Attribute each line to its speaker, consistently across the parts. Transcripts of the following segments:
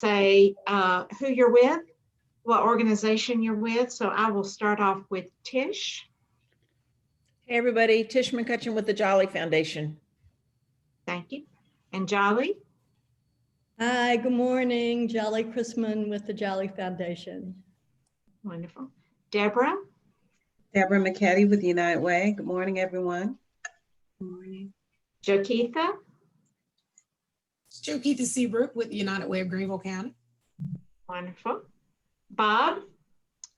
Speaker 1: say who you're with, what organization you're with. So I will start off with Tish.
Speaker 2: Hey everybody, Tish McCutcheon with the Jolly Foundation.
Speaker 1: Thank you. And Jolly?
Speaker 3: Hi, good morning. Jolly Chrisman with the Jolly Foundation.
Speaker 1: Wonderful. Deborah?
Speaker 4: Deborah McCaddy with United Way. Good morning, everyone.
Speaker 1: Good morning. Jokitha?
Speaker 5: Jokitha Seabrook with the United Way of Greenville County.
Speaker 1: Wonderful. Bob?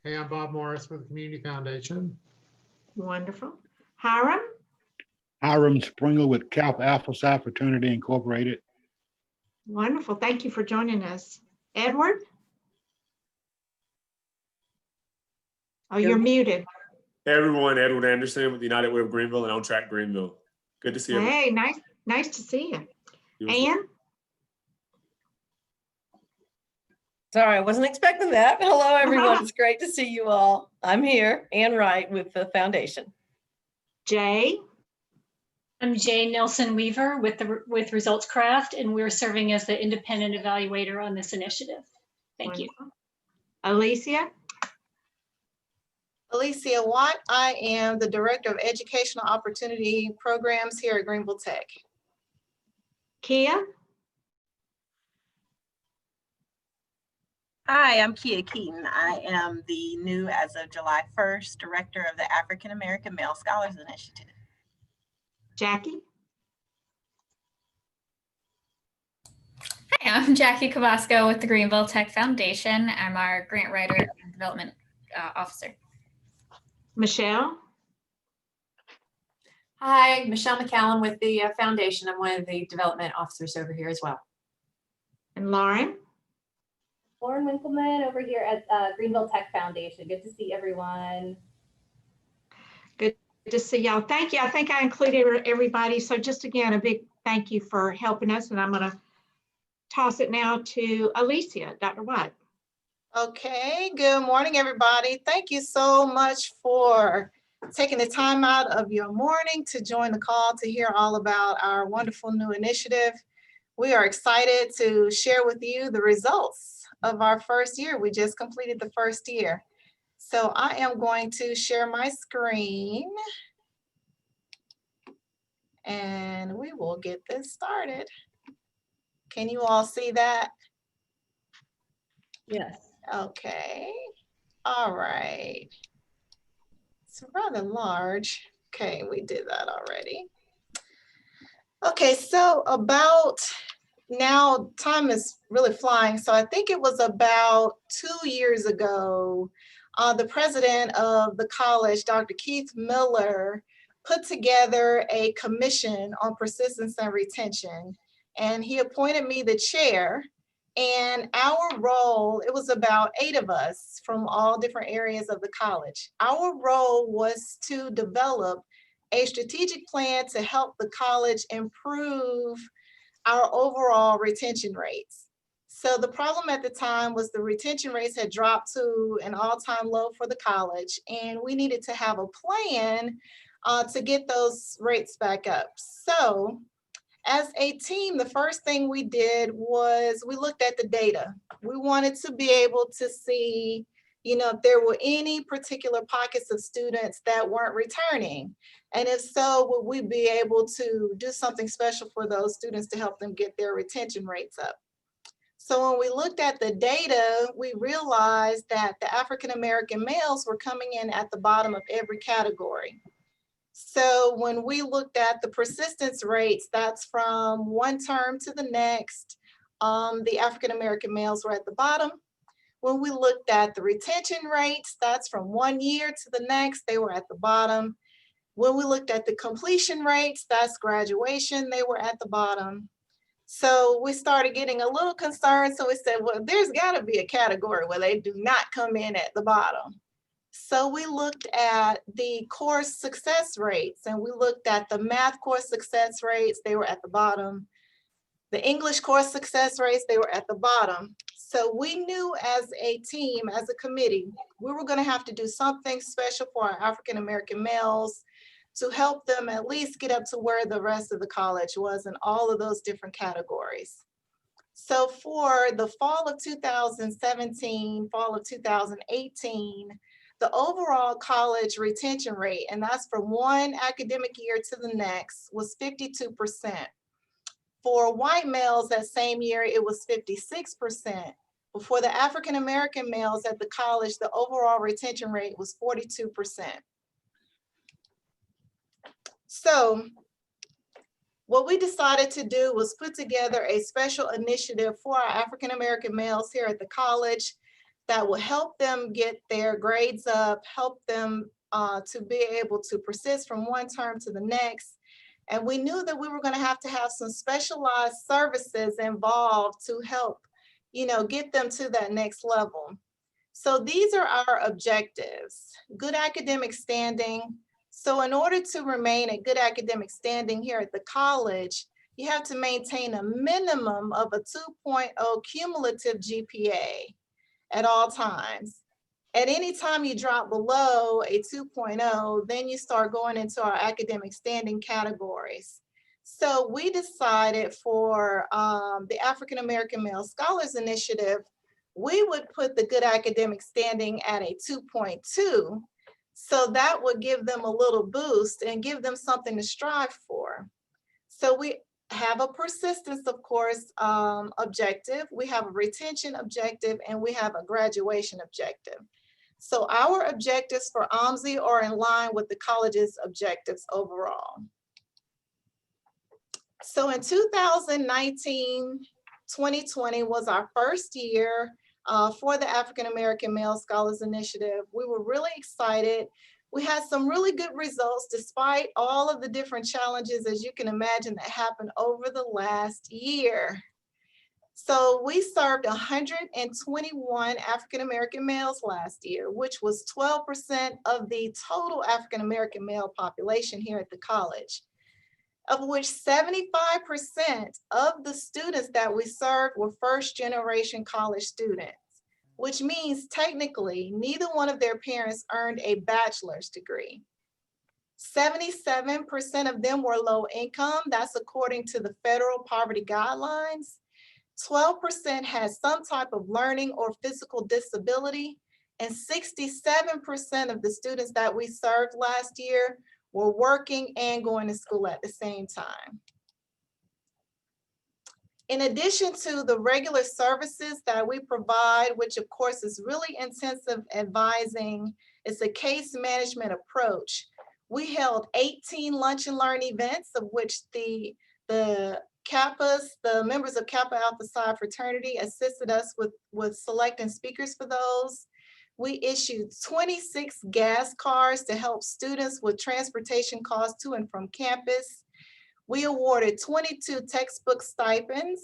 Speaker 6: Hey, I'm Bob Morris with the Community Foundation.
Speaker 1: Wonderful. Hiram?
Speaker 7: Hiram Springer with Kappa Alpha Psi Fraternity Incorporated.
Speaker 1: Wonderful. Thank you for joining us. Edward? Oh, you're muted.
Speaker 8: Hey everyone, Edward Anderson with the United Way of Greenville and On Track Greenville. Good to see you.
Speaker 1: Hey, nice to see you. Ann?
Speaker 9: Sorry, I wasn't expecting that. Hello, everyone. It's great to see you all. I'm here, Ann Wright with the foundation.
Speaker 1: Jay?
Speaker 10: I'm Jay Nelson Weaver with Results Craft, and we're serving as the independent evaluator on this initiative. Thank you.
Speaker 1: Alicia?
Speaker 11: Alicia Watt. I am the Director of Educational Opportunity Programs here at Greenville Tech.
Speaker 1: Kia?
Speaker 12: Hi, I'm Kia Keaton. I am the new, as of July 1st, Director of the African American Male Scholars Initiative.
Speaker 1: Jackie?
Speaker 13: Hi, I'm Jackie Cabasco with the Greenville Tech Foundation. I'm our grant writer and development officer.
Speaker 1: Michelle?
Speaker 14: Hi, Michelle McCallum with the foundation. I'm one of the development officers over here as well.
Speaker 1: And Lauren?
Speaker 15: Lauren Winkleman over here at Greenville Tech Foundation. Good to see everyone.
Speaker 1: Good to see y'all. Thank you. I think I included everybody. So just again, a big thank you for helping us. And I'm going to toss it now to Alicia, Dr. White.
Speaker 11: Okay, good morning, everybody. Thank you so much for taking the time out of your morning to join the call to hear all about our wonderful new initiative. We are excited to share with you the results of our first year. We just completed the first year. So I am going to share my screen and we will get this started. Can you all see that?
Speaker 3: Yes.
Speaker 11: Okay. All right. It's rather large. Okay, we did that already. Okay, so about now, time is really flying. So I think it was about 2 years ago, the president of the college, Dr. Keith Miller, put together a commission on persistence and retention. And he appointed me the chair. And our role, it was about 8 of us from all different areas of the college. Our role was to develop a strategic plan to help the college improve our overall retention rates. So the problem at the time was the retention rates had dropped to an all-time low for the college, and we needed to have a plan to get those rates back up. So as a team, the first thing we did was we looked at the data. We wanted to be able to see, if there were any particular pockets of students that weren't returning. And if so, would we be able to do something special for those students to help them get their retention rates up? So when we looked at the data, we realized that the African-American males were coming in at the bottom of every category. So when we looked at the persistence rates, that's from one term to the next, the African-American males were at the bottom. When we looked at the retention rates, that's from 1 year to the next, they were at the bottom. When we looked at the completion rates, that's graduation, they were at the bottom. So we started getting a little concerned. So we said, well, there's gotta be a category where they do not come in at the bottom. So we looked at the course success rates and we looked at the math course success rates, they were at the bottom. The English course success rates, they were at the bottom. So we knew as a team, as a committee, we were gonna have to do something special for our African-American males to help them at least get up to where the rest of the college was in all of those different categories. So for the fall of 2017, fall of 2018, the overall college retention rate, and that's from one academic year to the next, was 52%. For white males that same year, it was 56%. But for the African-American males at the college, the overall retention rate was 42%. So what we decided to do was put together a special initiative for our African-American males here at the college that will help them get their grades up, help them to be able to persist from one term to the next. And we knew that we were going to have some specialized services involved to help, get them to that next level. So these are our objectives: good academic standing. So in order to remain a good academic standing here at the college, you have to maintain a minimum of a 2.0 cumulative GPA at all times. At any time you drop below a 2.0, then you start going into our academic standing categories. So we decided for the African American Male Scholars Initiative, we would put the good academic standing at a 2.2. So that would give them a little boost and give them something to strive for. So we have a persistence, of course, objective. We have a retention objective, and we have a graduation objective. So our objectives for AAMSI are in line with the college's objectives overall. So in 2019, 2020 was our first year for the African American Male Scholars Initiative. We were really excited. We had some really good results despite all of the different challenges, as you can imagine, that happened over the last year. So we served 121 African American males last year, which was 12% of the total African American male population here at the college, of which 75% of the students that we served were first-generation college students, which means technically neither one of their parents earned a bachelor's degree. 77% of them were low income. That's according to the federal poverty guidelines. 12% had some type of learning or physical disability, and 67% of the students that we served last year were working and going to school at the same time. In addition to the regular services that we provide, which of course is really intensive advising, it's a case management approach. We held 18 lunch and learn events, of which the Kappas, the members of Kappa Alpha Psi fraternity, assisted us with selecting speakers for those. We issued 26 gas cards to help students with transportation costs to and from campus. We awarded 22 textbook stipends.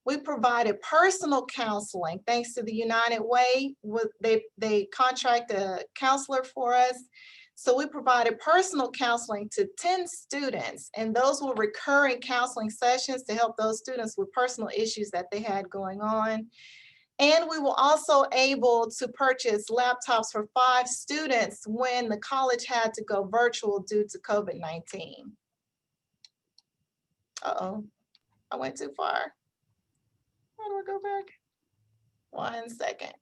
Speaker 11: We provided personal counseling. Thanks to the United Way, they contract a counselor for us. So we provided personal counseling to 10 students, and those were recurring counseling sessions to help those students with personal issues that they had going on. And we were also able to purchase laptops for 5 students when the college had to go virtual due to COVID-19. Uh-oh, I went too far. How do I go back? 1 second.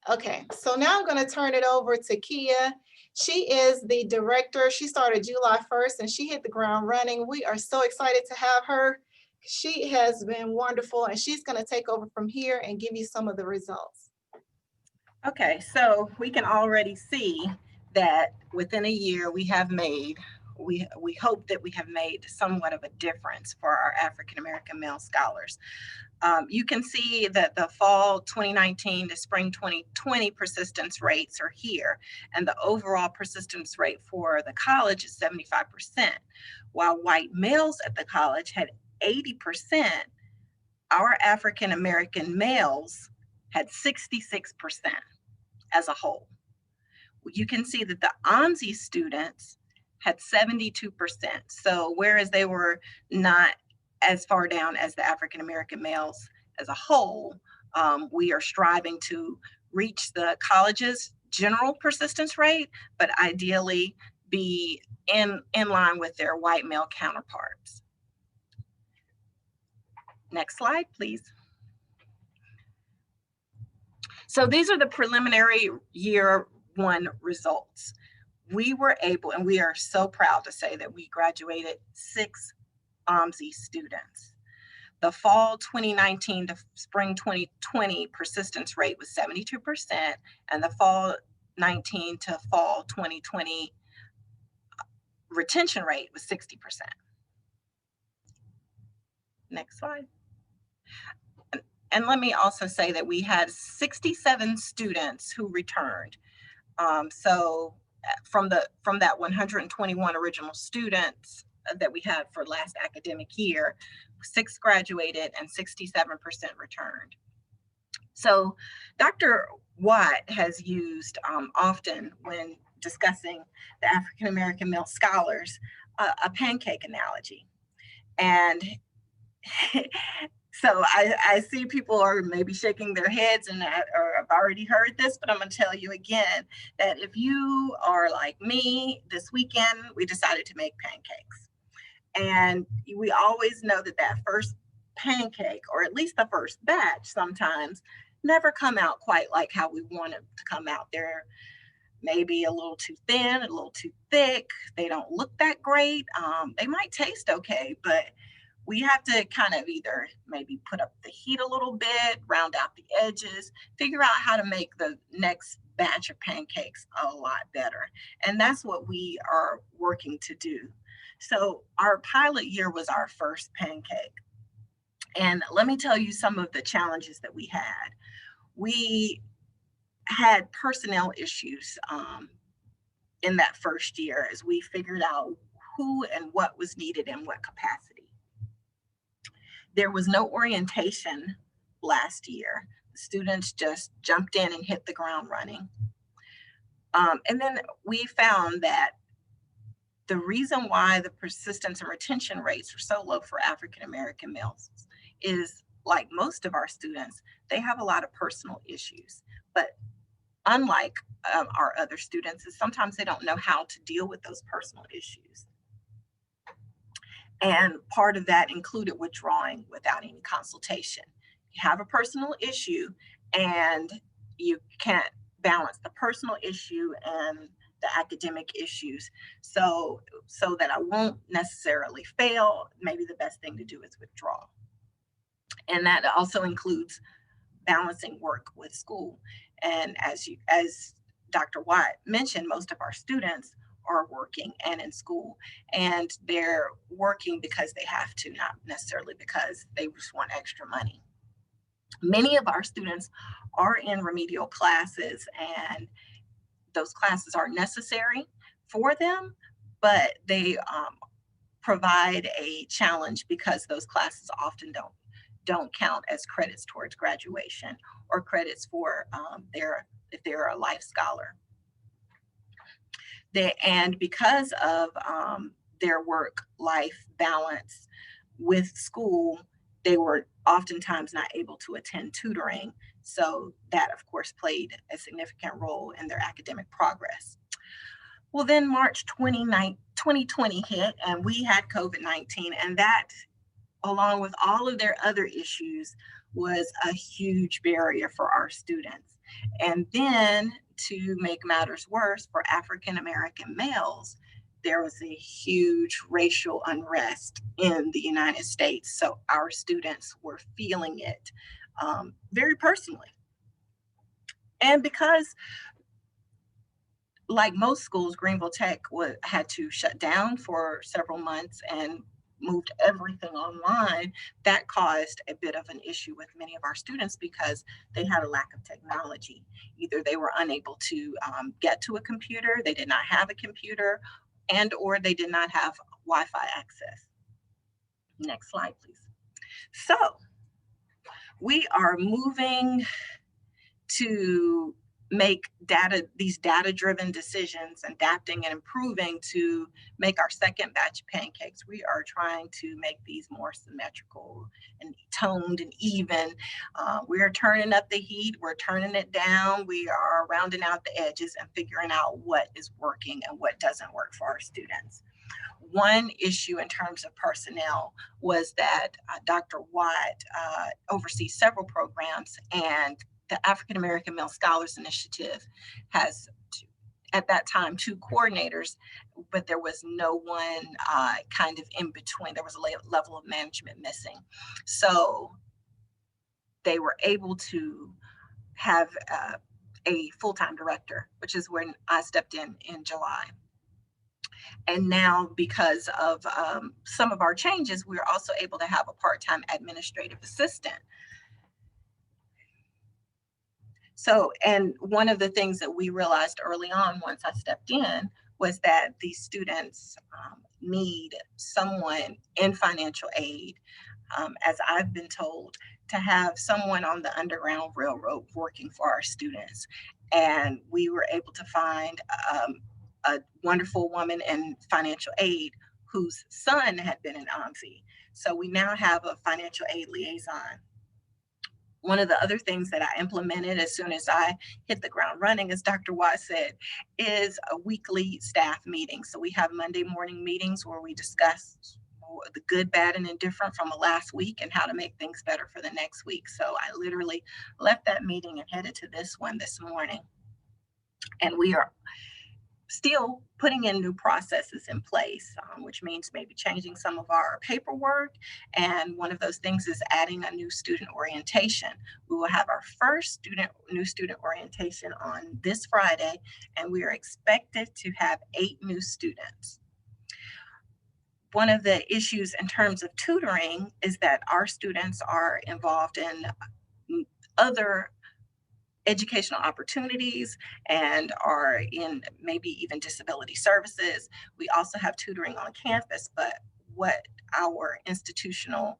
Speaker 11: Okay, so now I'm going to turn it over to Kia. She is the director. She started July 1st and she hit the ground running. We are so excited to have her. She has been wonderful, and she's going to take over from here and give you some of the results.
Speaker 12: Okay, so we can already see that within a year we hope that we have made somewhat of a difference for our African American male scholars. You can see that the fall 2019 to spring 2020 persistence rates are here, and the overall persistence rate for the college is 75%. While white males at the college had 80%, our African American males had 66% as a whole. You can see that the AAMSI students had 72%. So whereas they were not as far down as the African American males as a whole, we are striving to reach the college's general persistence rate, but ideally be in line with their white male counterparts. Next slide, please. So these are the preliminary year one results. We were able, and we are so proud to say that we graduated 6 AAMSI students. The fall 2019 to spring 2020 persistence rate was 72%, and the fall 19 to fall 2020 retention rate was 60%. Next slide. And let me also say that we had 67 students who returned. So from that 121 original students that we had for last academic year, 6 graduated and 67% returned. So Dr. Watt has used often when discussing the African American male scholars a pancake analogy. And so I see people are maybe shaking their heads and or I've already heard this, but I'm going to tell you again that if you are like me, this weekend we decided to make pancakes. And we always know that that first pancake, or at least the first batch sometimes, never come out quite like how we want it to come out. They're maybe a little too thin, a little too thick. They don't look that great. They might taste okay, but we have to kind of either maybe put up the heat a little bit, round out the edges, figure out how to make the next batch of pancakes a lot better. And that's what we are working to do. So our pilot year was our first pancake. And let me tell you some of the challenges that we had. We had personnel issues in that first year as we figured out who and what was needed in what capacity. There was no orientation last year. The students just jumped in and hit the ground running. And then we found that the reason why the persistence and retention rates are so low for African American males is, like most of our students, they have a lot of personal issues. But unlike our other students, is sometimes they don't know how to deal with those personal issues. And part of that included withdrawing without any consultation. You have a personal issue and you can't balance the personal issue and the academic issues. So that I won't necessarily fail, maybe the best thing to do is withdraw. And that also includes balancing work with school. And as Dr. Watt mentioned, most of our students are working and in school, and they're working because they have to, not necessarily because they just want extra money. Many of our students are in remedial classes, and those classes are necessary for them, but they provide a challenge because those classes often don't count as credits towards graduation or credits for if they're a life scholar. And because of their work-life balance with school, they were oftentimes not able to attend tutoring. So that, of course, played a significant role in their academic progress. Well, then March 2020 hit, and we had COVID-19, and that, along with all of their other issues, was a huge barrier for our students. And then, to make matters worse, for African American males, there was a huge racial unrest in the United States. So our students were feeling it very personally. And because, like most schools, Greenville Tech had to shut down for several months and moved everything online, that caused a bit of an issue with many of our students because they had a lack of technology. Either they were unable to get to a computer, they did not have a computer, and or they did not have Wi-Fi access. Next slide, please. So we are moving to make these data-driven decisions, adapting and improving to make our second batch of pancakes. We are trying to make these more symmetrical and toned and even. We're turning up the heat, we're turning it down, we are rounding out the edges and figuring out what is working and what doesn't work for our students. One issue in terms of personnel was that Dr. Watt oversees several programs, and the African American Male Scholars Initiative has, at that time, 2 coordinators, but there was no one kind of in between. There was a level of management missing. So they were able to have a full-time director, which is when I stepped in July. And now, because of some of our changes, we're also able to have a part-time administrative assistant. So, and one of the things that we realized early on once I stepped in was that these students need someone in financial aid, as I've been told, to have someone on the Underground Railroad working for our students. And we were able to find a wonderful woman in financial aid whose son had been in AAMSI. So we now have a financial aid liaison. One of the other things that I implemented as soon as I hit the ground running, as Dr. Watt said, is a weekly staff meeting. So we have Monday morning meetings where we discuss the good, bad, and indifferent from the last week and how to make things better for the next week. So I literally left that meeting and headed to this one this morning. And we are still putting in new processes in place, which means maybe changing some of our paperwork. And one of those things is adding a new student orientation. We will have our first new student orientation on this Friday, and we are expected to have 8 new students. One of the issues in terms of tutoring is that our students are involved in other educational opportunities and are in maybe even disability services. We also have tutoring on campus, but what our institutional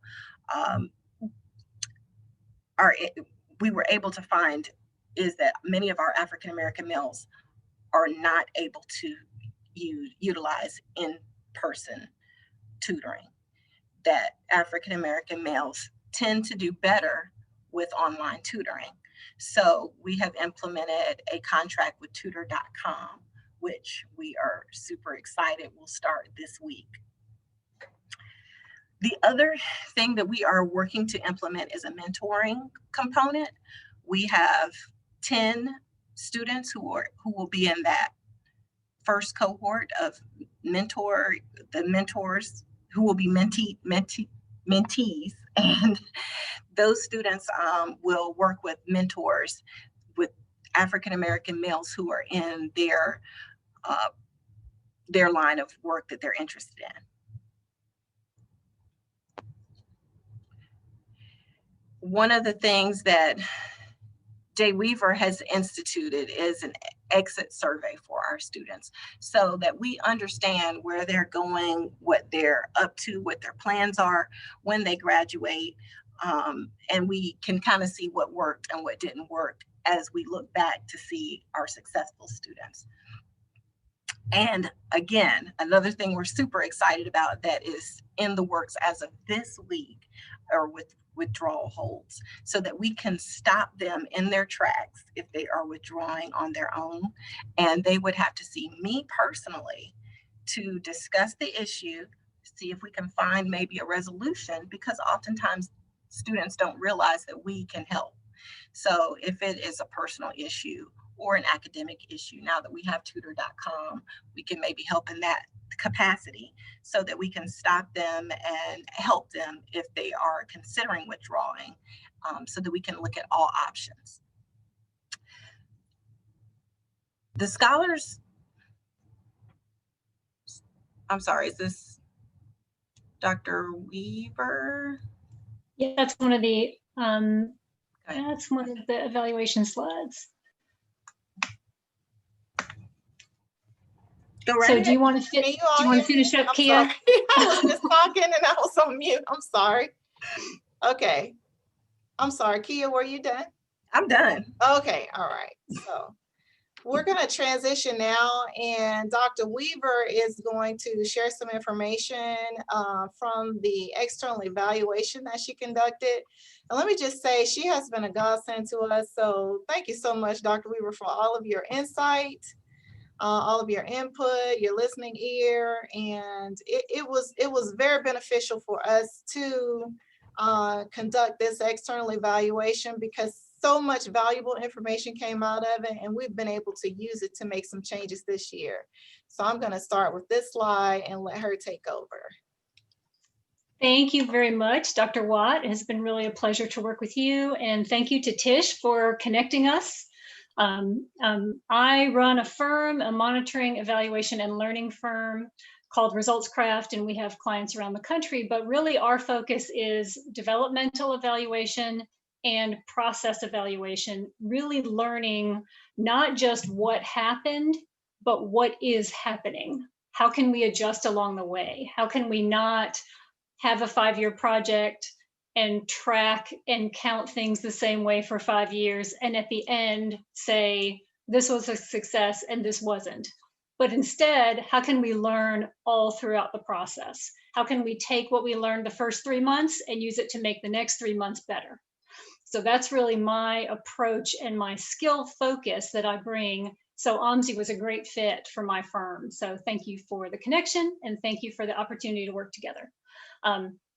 Speaker 12: we were able to find is that many of our African American males are not able to utilize in-person tutoring, that African American males tend to do better with online tutoring. So we have implemented a contract with tutor.com, which we are super excited will start this week. The other thing that we are working to implement is a mentoring component. We have 10 students who will be in that first cohort of mentors who will be mentees, and those students will work with mentors with African American males who are in their line of work that they're interested in. One of the things that Jay Weaver has instituted is an exit survey for our students so that we understand where they're going, what they're up to, what their plans are when they graduate, and we can kind of see what worked and what didn't work as we look back to see our successful students. And again, another thing we're super excited about that is in the works as of this week or with withdrawal holds, so that we can stop them in their tracks if they are withdrawing on their own. And they would have to see me personally to discuss the issue, see if we can find maybe a resolution, because oftentimes students don't realize that we can help. So if it is a personal issue or an academic issue, now that we have tutor.com, we can maybe help in that capacity so that we can stop them and help them if they are considering withdrawing, so that we can look at all options. The scholars, I'm sorry, is this Dr. Weaver?
Speaker 10: Yeah, that's one of the evaluation slides.
Speaker 11: Go right
Speaker 10: So
Speaker 11: ahead.
Speaker 10: do you want to finish up, Kia?
Speaker 11: Sorry. I was just talking and I was on mute. I'm sorry. Okay. I'm sorry. Kia, were you done?
Speaker 12: I'm done.
Speaker 11: Okay. All right. So we're going to transition now, and Dr. Weaver is going to share some information from the external evaluation that she conducted. And let me just say, she has been a godsend to us. So thank you so much, Dr. Weaver, for all of your insight. all of your input, your listening ear, and it was very beneficial for us to conduct this external evaluation because so much valuable information came out of it, and we've been able to use it to make some changes this year. So I'm going to start with this slide and let her take over.
Speaker 10: Thank you very much, Dr. Watt. It has been really a pleasure to work with you. And thank you to Tish for connecting us. I run a firm, a monitoring, evaluation, and learning firm called Results Craft, and we have clients around the country, but really our focus is developmental evaluation and process evaluation, really learning not just what happened, but what is happening. How can we adjust along the way? How can we not have a 5-year project and track and count things the same way for 5 years and at the end say, this was a success and this wasn't? But instead, how can we learn all throughout the process? How can we take what we learned the first 3 months and use it to make the next 3 months better? So that's really my approach and my skill focus that I bring. So AAMSI was a great fit for my firm. So thank you for the connection and thank you for the opportunity to work together.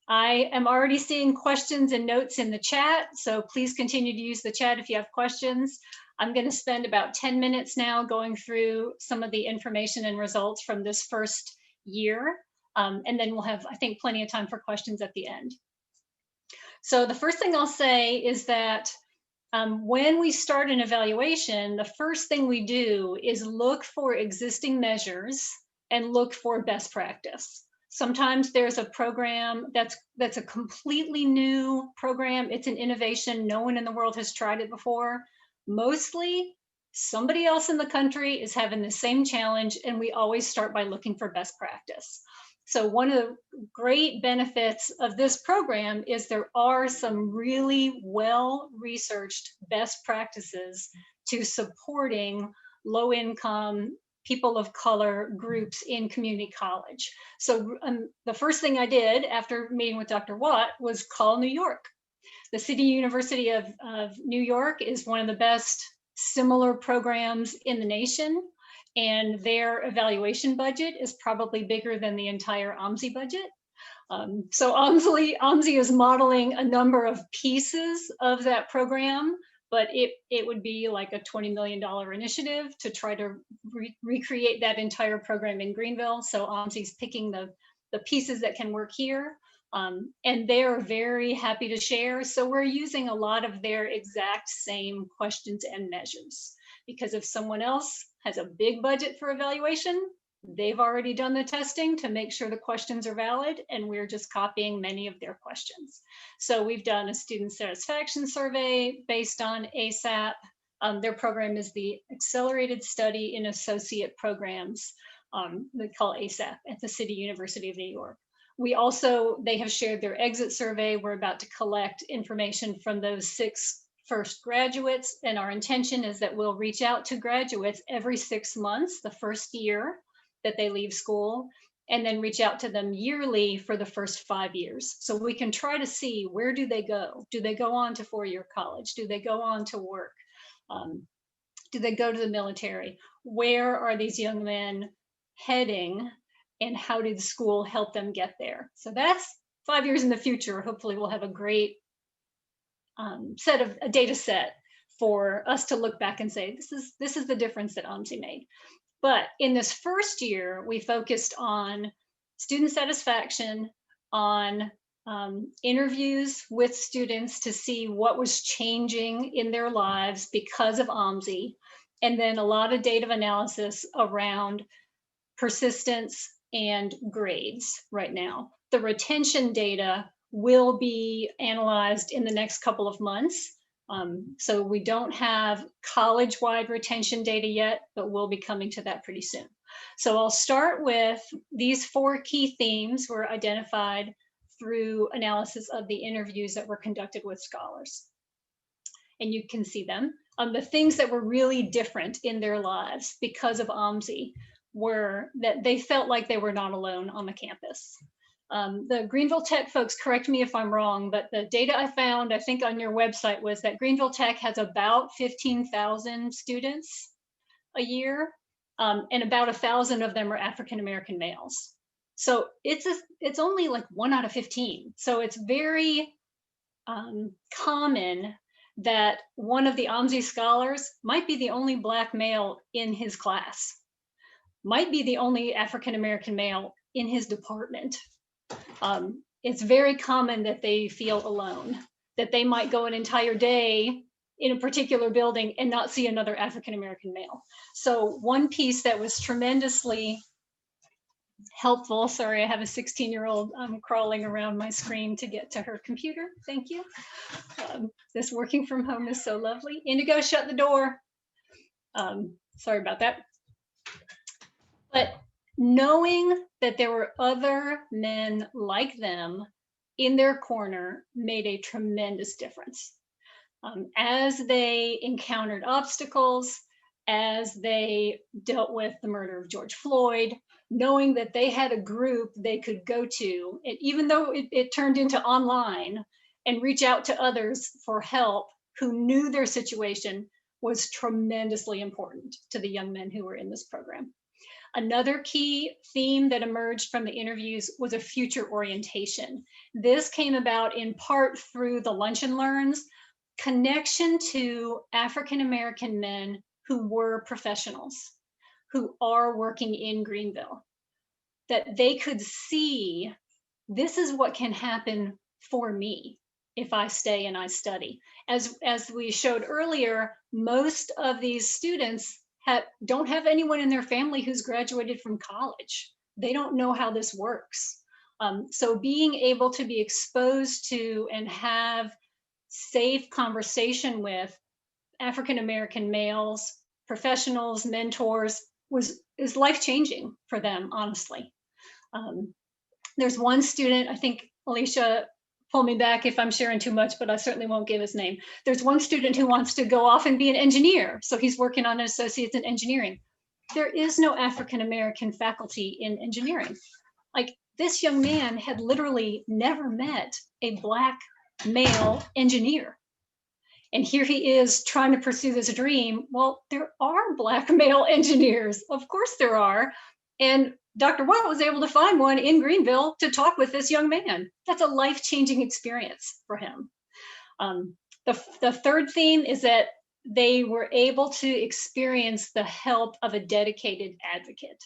Speaker 10: I am already seeing questions and notes in the chat, so please continue to use the chat if you have questions. I'm going to spend about 10 minutes now going through some of the information and results from this first year, and then we'll have, I think, plenty of time for questions at the end. So the first thing I'll say is that when we start an evaluation, the first thing we do is look for existing measures and look for best practice. Sometimes there's a program that's a completely new program. It's an innovation. No one in the world has tried it before. Mostly, somebody else in the country is having the same challenge, and we always start by looking for best practice. So one of the great benefits of this program is there are some really well-researched best practices to supporting low-income people of color groups in community college. So the first thing I did after meeting with Dr. Watt was call New York. The City University of New York is one of the best similar programs in the nation, and their evaluation budget is probably bigger than the entire AAMSI budget. So AAMSI is modeling a number of pieces of that program, but it would be like a $20 million initiative to try to recreate that entire program in Greenville. So AAMSI's picking the pieces that can work here. And they're very happy to share. So we're using a lot of their exact same questions and measures, because if someone else has a big budget for evaluation, they've already done the testing to make sure the questions are valid, and we're just copying many of their questions. So we've done a student satisfaction survey based on ASAP. Their program is the Accelerated Study in Associate Programs, they call ASAP, at the City University of New York. They have shared their exit survey. We're about to collect information from those 6 first graduates, and our intention is that we'll reach out to graduates every 6 months, the first year that they leave school, and then reach out to them yearly for the first 5 years. So we can try to see, where do they go? Do they go on to 4-year college? Do they go on to work? Do they go to the military? Where are these young men heading, and how did school help them get there? So that's 5 years in the future. Hopefully we'll have a great a data set for us to look back and say, this is the difference that AAMSI made. But in this first year, we focused on student satisfaction, on interviews with students to see what was changing in their lives because of AAMSI, and then a lot of data analysis around persistence and grades right now. The retention data will be analyzed in the next couple of months. So we don't have college-wide retention data yet, but we'll be coming to that pretty soon. So I'll start with these 4 key themes were identified through analysis of the interviews that were conducted with scholars. And you can see them. The things that were really different in their lives because of AAMSI were that they felt like they were not alone on the campus. The Greenville Tech folks, correct me if I'm wrong, but the data I found, I think on your website, was that Greenville Tech has about 15,000 students a year. and about 1,000 of them are African-American males. So it's only like 1 out of 15. So it's very common that one of the AAMSI scholars might be the only Black male in his class, might be the only African-American male in his department. It's very common that they feel alone, that they might go an entire day in a particular building and not see another African-American male. So one piece that was tremendously helpful, sorry, I have a 16-year-old crawling around my screen to get to her computer, thank you. This working from home is so lovely. Indigo, shut the door. Sorry about that. But knowing that there were other men like them in their corner made a tremendous difference. As they encountered obstacles, as they dealt with the murder of George Floyd, knowing that they had a group they could go to, and even though it turned into online, and reach out to others for help who knew their situation, was tremendously important to the young men who were in this program. Another key theme that emerged from the interviews was a future orientation. This came about in part through the Lunch and Learns, connection to African-American men who were professionals, who are working in Greenville, that they could see this is what can happen for me if I stay and I study. As we showed earlier, most of these students don't have anyone in their family who's graduated from college. They don't know how this works. So being able to be exposed to and have safe conversation with African-American males, professionals, mentors, is life-changing for them, honestly. There's one student, I think Alicia, pull me back if I'm sharing too much, but I certainly won't give his name. There's one student who wants to go off and be an engineer. So he's working on an associate's in engineering. There is no African-American faculty in engineering. Like, this young man had literally never met a Black male engineer. And here he is trying to pursue this dream. Well, there are Black male engineers. Of course there are. And Dr. Watt was able to find one in Greenville to talk with this young man. That's a life-changing experience for him. The third theme is that they were able to experience the help of a dedicated advocate.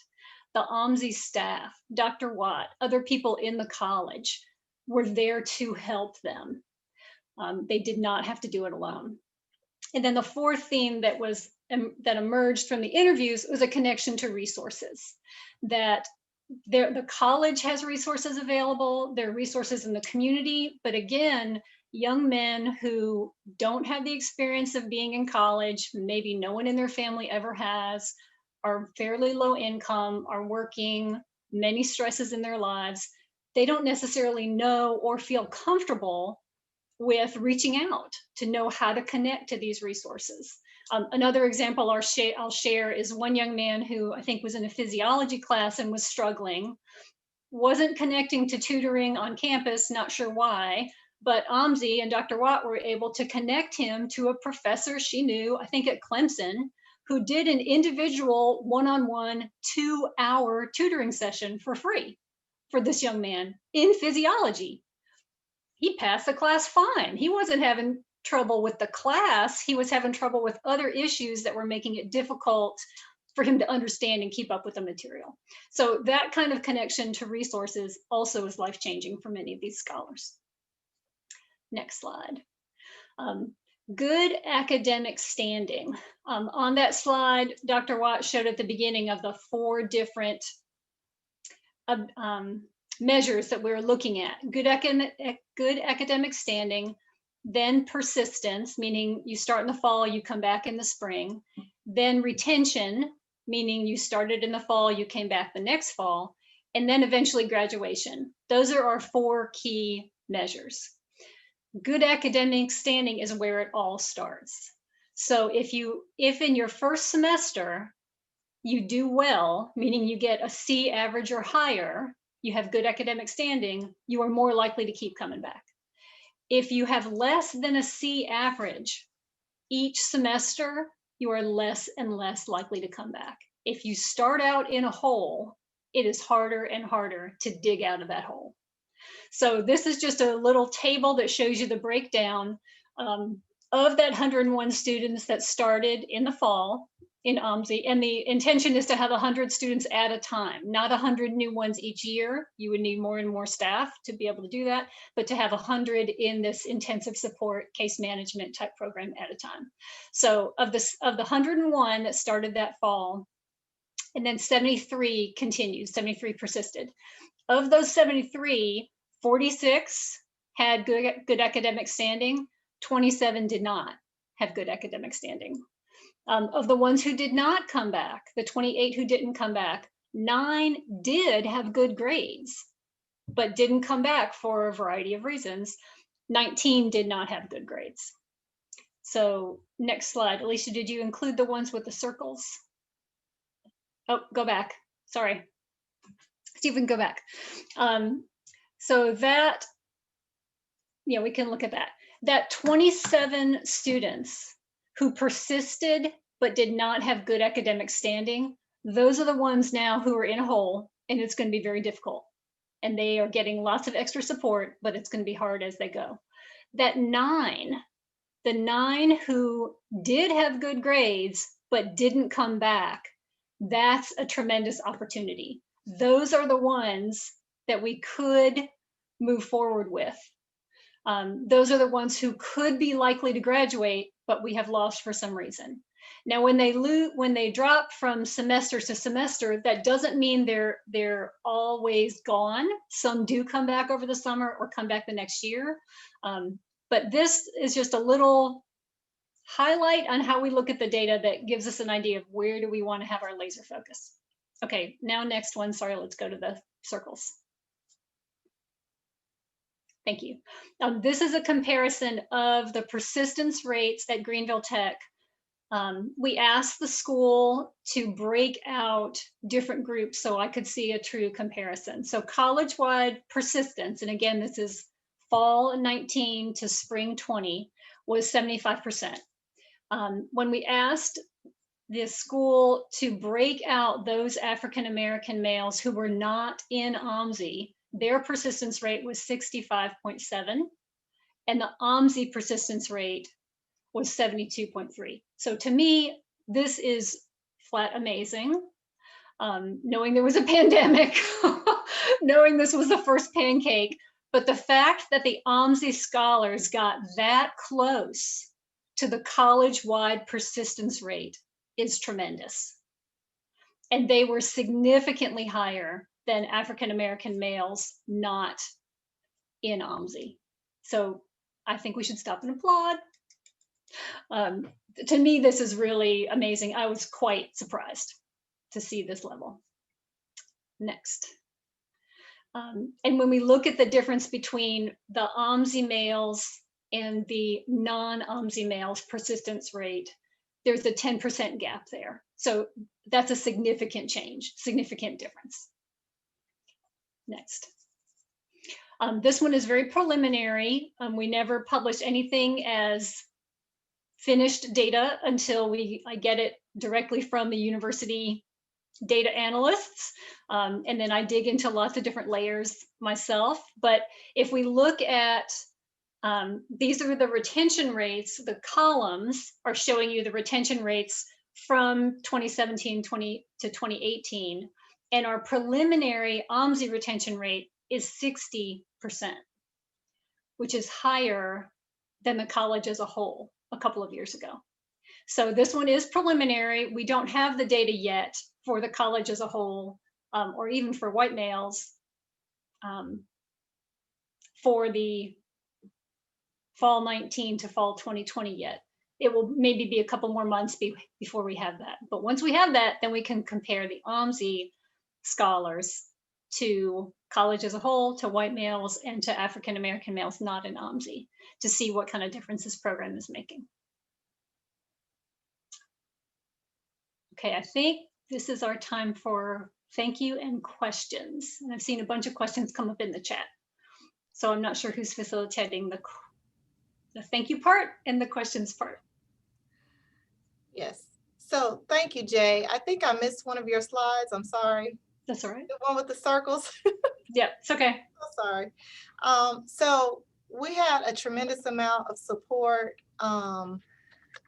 Speaker 10: The AAMSI staff, Dr. Watt, other people in the college were there to help them. They did not have to do it alone. And then the fourth theme that emerged from the interviews was a connection to resources. That the college has resources available, there are resources in the community, but again, young men who don't have the experience of being in college, maybe no one in their family ever has, are fairly low income, are working, many stresses in their lives, they don't necessarily know or feel comfortable with reaching out to know how to connect to these resources. Another example I'll share is one young man who I think was in a physiology class and was struggling, wasn't connecting to tutoring on campus, not sure why, but AAMSI and Dr. Watt were able to connect him to a professor she knew, I think at Clemson, who did an individual one-on-one 2-hour tutoring session for free for this young man in physiology. He passed the class fine. He wasn't having trouble with the class. He was having trouble with other issues that were making it difficult for him to understand and keep up with the material. So that kind of connection to resources also is life-changing for many of these scholars. Next slide. Good academic standing. On that slide, Dr. Watt showed at the beginning of the 4 different measures that we're looking at. Good academic standing, then persistence, meaning you start in the fall, you come back in the spring, then retention, meaning you started in the fall, you came back the next fall, and then eventually graduation. Those are our 4 key measures. Good academic standing is where it all starts. So if in your first semester you do well, meaning you get a C average or higher, you have good academic standing, you are more likely to keep coming back. If you have less than a C average each semester, you are less and less likely to come back. If you start out in a hole, it is harder and harder to dig out of that hole. So this is just a little table that shows you the breakdown of that 101 students that started in the fall in AAMSI. And the intention is to have 100 students at a time, not 100 new ones each year. You would need more and more staff to be able to do that, but to have 100 in this intensive support case management type program at a time. So of the 101 that started that fall, and then 73 continued, 73 persisted. Of those 73, 46 had good academic standing, 27 did not have good academic standing. Of the ones who did not come back, the 28 who didn't come back, 9 did have good grades, but didn't come back for a variety of reasons. 19 did not have good grades. So next slide. Alicia, did you include the ones with the circles? Oh, go back. Sorry. Stephen, go back. So that, yeah, we can look at that. That 27 students who persisted but did not have good academic standing, those are the ones now who are in a hole, and it's going to be very difficult. And they are getting lots of extra support, but it's going to be hard as they go. That 9, the 9 who did have good grades but didn't come back, that's a tremendous opportunity. Those are the ones that we could move forward with. Those are the ones who could be likely to graduate, but we have lost for some reason. Now, when they drop from semester to semester, that doesn't mean they're always gone. Some do come back over the summer or come back the next year. But this is just a little highlight on how we look at the data that gives us an idea of where do we want to have our laser focus. Okay, now next one. Sorry, let's go to the circles. Thank you. This is a comparison of the persistence rates at Greenville Tech. We asked the school to break out different groups so I could see a true comparison. So college-wide persistence, and again, this is fall 19 to spring 20, was 75%. When we asked the school to break out those African-American males who were not in AAMSI, their persistence rate was 65.7, and the AAMSI persistence rate was 72.3. So to me, this is flat amazing. Knowing there was a pandemic, knowing this was the first Pancake, but the fact that the AAMSI scholars got that close to the college-wide persistence rate is tremendous. And they were significantly higher than African-American males not in AAMSI. So I think we should stop and applaud. To me, this is really amazing. I was quite surprised to see this level. Next. And when we look at the difference between the AAMSI males and the non-AAMSI males persistence rate, there's a 10% gap there. So that's a significant change, significant difference. Next. This one is very preliminary. We never publish anything as finished data until I get it directly from the university data analysts. And then I dig into lots of different layers myself. But if we look at, these are the retention rates, the columns are showing you the retention rates from 2017 to 2018. And our preliminary AAMSI retention rate is 60%, which is higher than the college as a whole a couple of years ago. So this one is preliminary. We don't have the data yet for the college as a whole, or even for white males for the fall 19 to fall 2020 yet. It will maybe be a couple more months before we have that. But once we have that, then we can compare the AAMSI scholars to college as a whole, to white males, and to African-American males not in AAMSI to see what kind of difference this program is making. Okay, I think this is our time for thank you and questions. And I've seen a bunch of questions come up in the chat. So I'm not sure who's facilitating the thank you part and the questions part.
Speaker 11: Yes. So thank you, Jay. I think I missed one of your slides. I'm sorry.
Speaker 10: That's all right.
Speaker 11: The one with the circles.
Speaker 10: Yeah, it's okay.
Speaker 11: So sorry. So we had a tremendous amount of support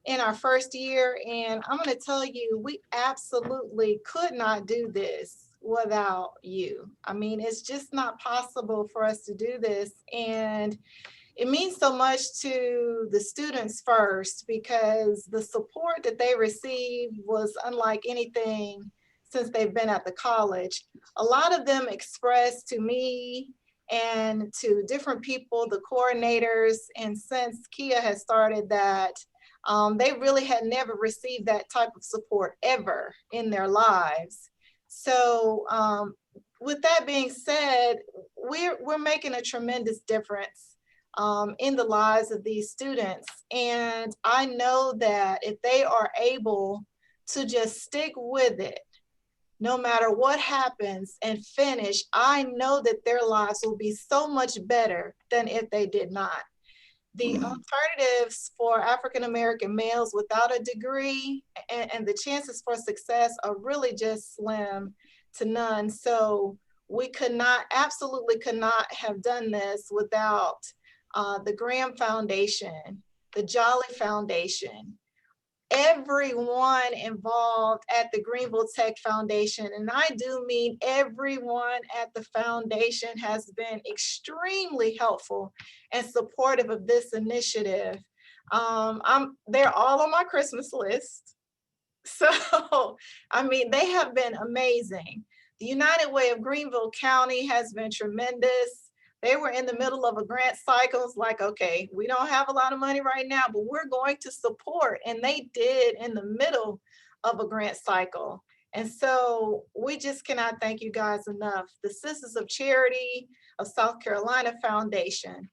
Speaker 11: in our first year, and I'm going to tell you, we absolutely could not do this without you. I mean, it's just not possible for us to do this, and it means so much to the students first, because the support that they received was unlike anything since they've been at the college. A lot of them expressed to me and to different people, the coordinators, and since Kia has started that, they really had never received that type of support ever in their lives. So with that being said, we're making a tremendous difference in the lives of these students. And I know that if they are able to just stick with it, no matter what happens, and finish, I know that their lives will be so much better than if they did not. The alternatives for African-American males without a degree and the chances for success are really just slim to none. So we could not, absolutely could not have done this without the Graham Foundation, the Jolly Foundation, everyone involved at the Greenville Tech Foundation, and I do mean everyone at the foundation, has been extremely helpful and supportive of this initiative. They're all on my Christmas list. So, I mean, they have been amazing. The United Way of Greenville County has been tremendous. They were in the middle of a grant cycle. It's like, okay, we don't have a lot of money right now, but we're going to support. And they did in the middle of a grant cycle. And so we just cannot thank you guys enough. The Sisters of Charity of South Carolina Foundation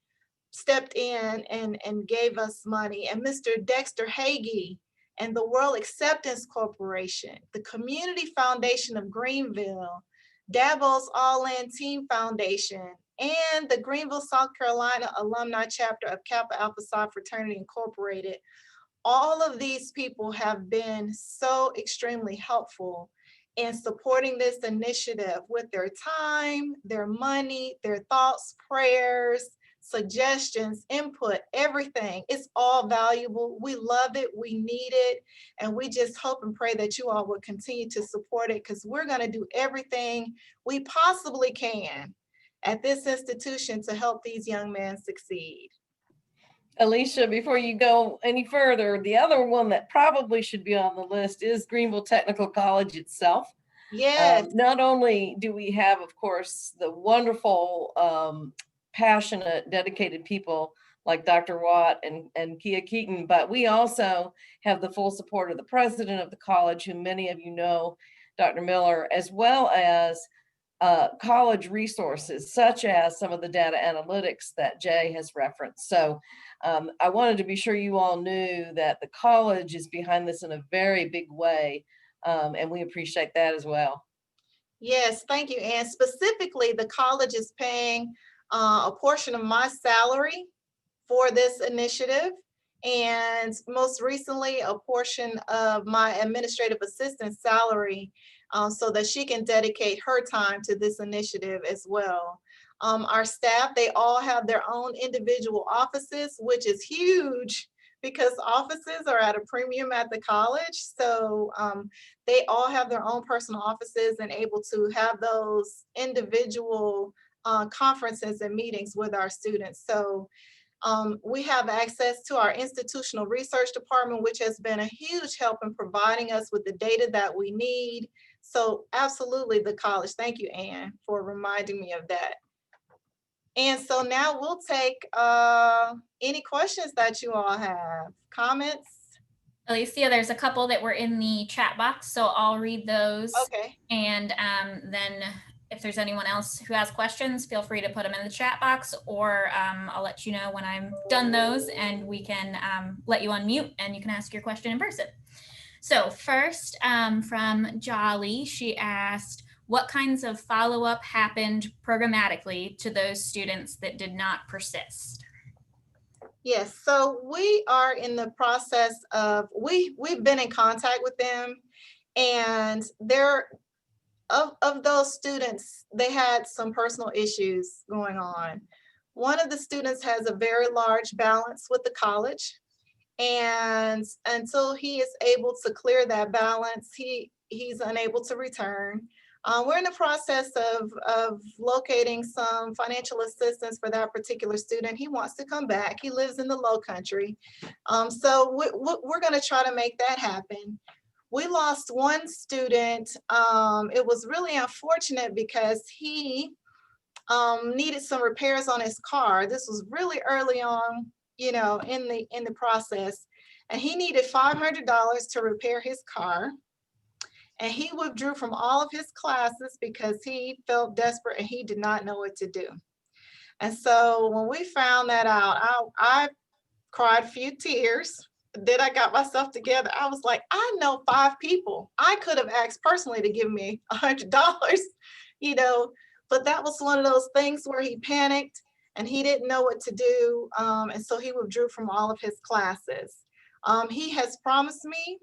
Speaker 11: stepped in and gave us money. And Mr. Dexter Hagee and the World Acceptance Corporation, the Community Foundation of Greenville, Dabo's All-In Team Foundation, and the Greenville, South Carolina Alumni Chapter of Kappa Alpha Psi Fraternity Incorporated. All of these people have been so extremely helpful in supporting this initiative with their time, their money, their thoughts, prayers, suggestions, input, everything. It's all valuable. We love it. We need it. And we just hope and pray that you all will continue to support it, because we're going to do everything we possibly can at this institution to help these young men succeed.
Speaker 9: Alicia, before you go any further, the other one that probably should be on the list is Greenville Technical College itself.
Speaker 11: Yes.
Speaker 9: Not only do we have, of course, the wonderful, passionate, dedicated people like Dr. Watt and Kia Keaton, but we also have the full support of the president of the college, who many of you know, Dr. Miller, as well as college resources, such as some of the data analytics that Jay has referenced. So I wanted to be sure you all knew that the college is behind this in a very big way, and we appreciate that as well.
Speaker 11: Yes, thank you. And specifically, the college is paying a portion of my salary for this initiative, and most recently, a portion of my administrative assistant's salary, so that she can dedicate her time to this initiative as well. Our staff, they all have their own individual offices, which is huge because offices are at a premium at the college. So they all have their own personal offices and able to have those individual conferences and meetings with our students. So we have access to our institutional research department, which has been a huge help in providing us with the data that we need. So absolutely the college. Thank you, Anne, for reminding me of that. And so now we'll take any questions that you all have, comments.
Speaker 13: Alicia, there's a couple that were in the chat box, so I'll read those.
Speaker 11: Okay.
Speaker 13: And then if there's anyone else who has questions, feel free to put them in the chat box, or I'll let you know when I'm done those, and we can let you unmute and you can ask your question in person. So first, from Jolly, she asked, what kinds of follow-up happened programmatically to those students that did not persist?
Speaker 11: Yes, so we are in the process of, we've been in contact with them, and of those students, they had some personal issues going on. One of the students has a very large balance with the college, and until he is able to clear that balance, he's unable to return. We're in the process of locating some financial assistance for that particular student. He wants to come back. He lives in the low country. So we're going to try to make that happen. We lost one student. It was really unfortunate because he needed some repairs on his car. This was really early on, you know, in the process, and he needed $500 to repair his car. And he withdrew from all of his classes because he felt desperate and he did not know what to do. And so when we found that out, I cried a few tears. Then I got myself together. I was like, I know 5 people. I could have asked personally to give me $100, you know, but that was one of those things where he panicked and he didn't know what to do. And so he withdrew from all of his classes. He has promised me,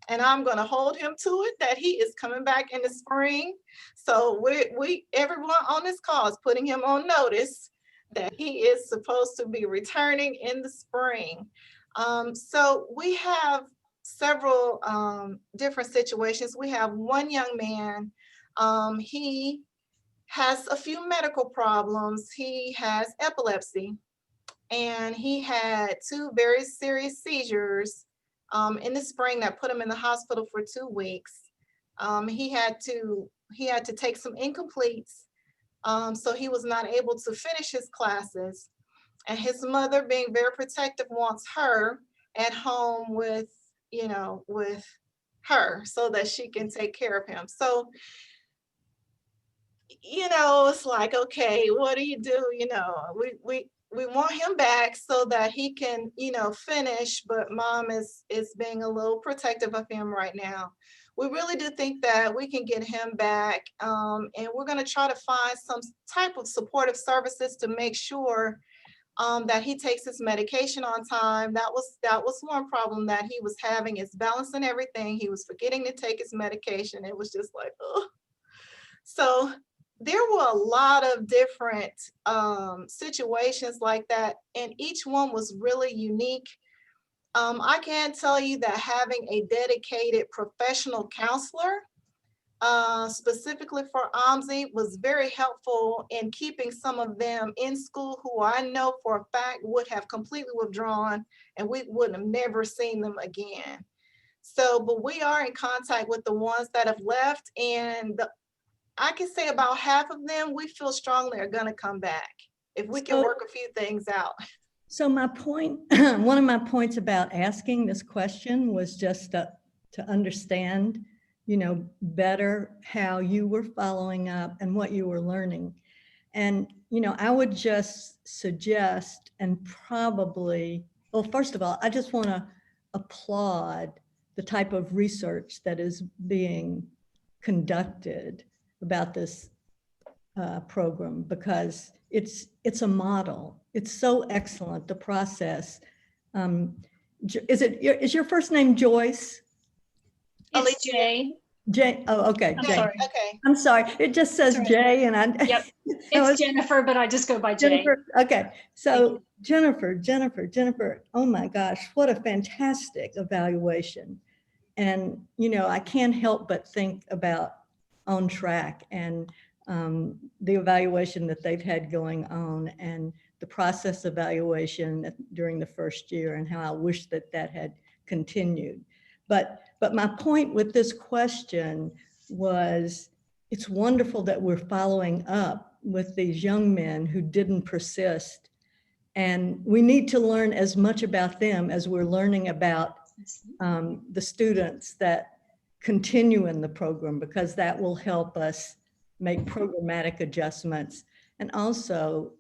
Speaker 11: and I'm going to hold him to it, that he is coming back in the spring. So everyone on this call is putting him on notice that he is supposed to be returning in the spring. So we have several different situations. We have one young man, he has a few medical problems. He has epilepsy, and he had 2 very serious seizures in the spring that put him in the hospital for 2 weeks. He had to take some incompletes, so he was not able to finish his classes. And his mother, being very protective, wants her at home with, you know, with her so that she can take care of him. So, you know, it's like, okay, what do? You know, we want him back so that he can, you know, finish, but mom is being a little protective of him right now. We really do think that we can get him back, and we're going to try to find some type of supportive services to make sure that he takes his medication on time. That was one problem that he was having, is balancing everything. He was forgetting to take his medication. It was just like, oh. So there were a lot of different situations like that, and each one was really unique. I can tell you that having a dedicated professional counselor specifically for AAMSI was very helpful in keeping some of them in school who I know for a fact would have completely withdrawn and we would have never seen them again. So, but we are in contact with the ones that have left, and I can say about half of them we feel strongly are going to come back if we can work a few things out.
Speaker 3: So my point, one of my points about asking this question was just to understand, you know, better how you were following up and what you were learning. And, you know, I would just suggest, and probably, well, first of all, I just want to applaud the type of research that is being conducted about this program, because it's a model. It's so excellent, the process. Is your first name Joyce?
Speaker 10: It's Jay.
Speaker 3: Jay. Oh, okay.
Speaker 10: I'm
Speaker 3: Jay.
Speaker 10: sorry.
Speaker 11: Okay.
Speaker 3: I'm sorry. It just says
Speaker 10: That's
Speaker 3: Jay, and I.
Speaker 10: Yep. It's Jennifer, but I just go by Jay.
Speaker 3: Jennifer. Okay. So Jennifer. Oh my gosh, what a fantastic evaluation! And you know, I can't help but think about On Track and the evaluation that they've had going on, and the process evaluation during the first year, and how I wish that had continued. But my point with this question was, it's wonderful that we're following up with these young men who didn't persist. And we need to learn as much about them as we're learning about the students that continue in the program, because that will help us make programmatic adjustments, and also,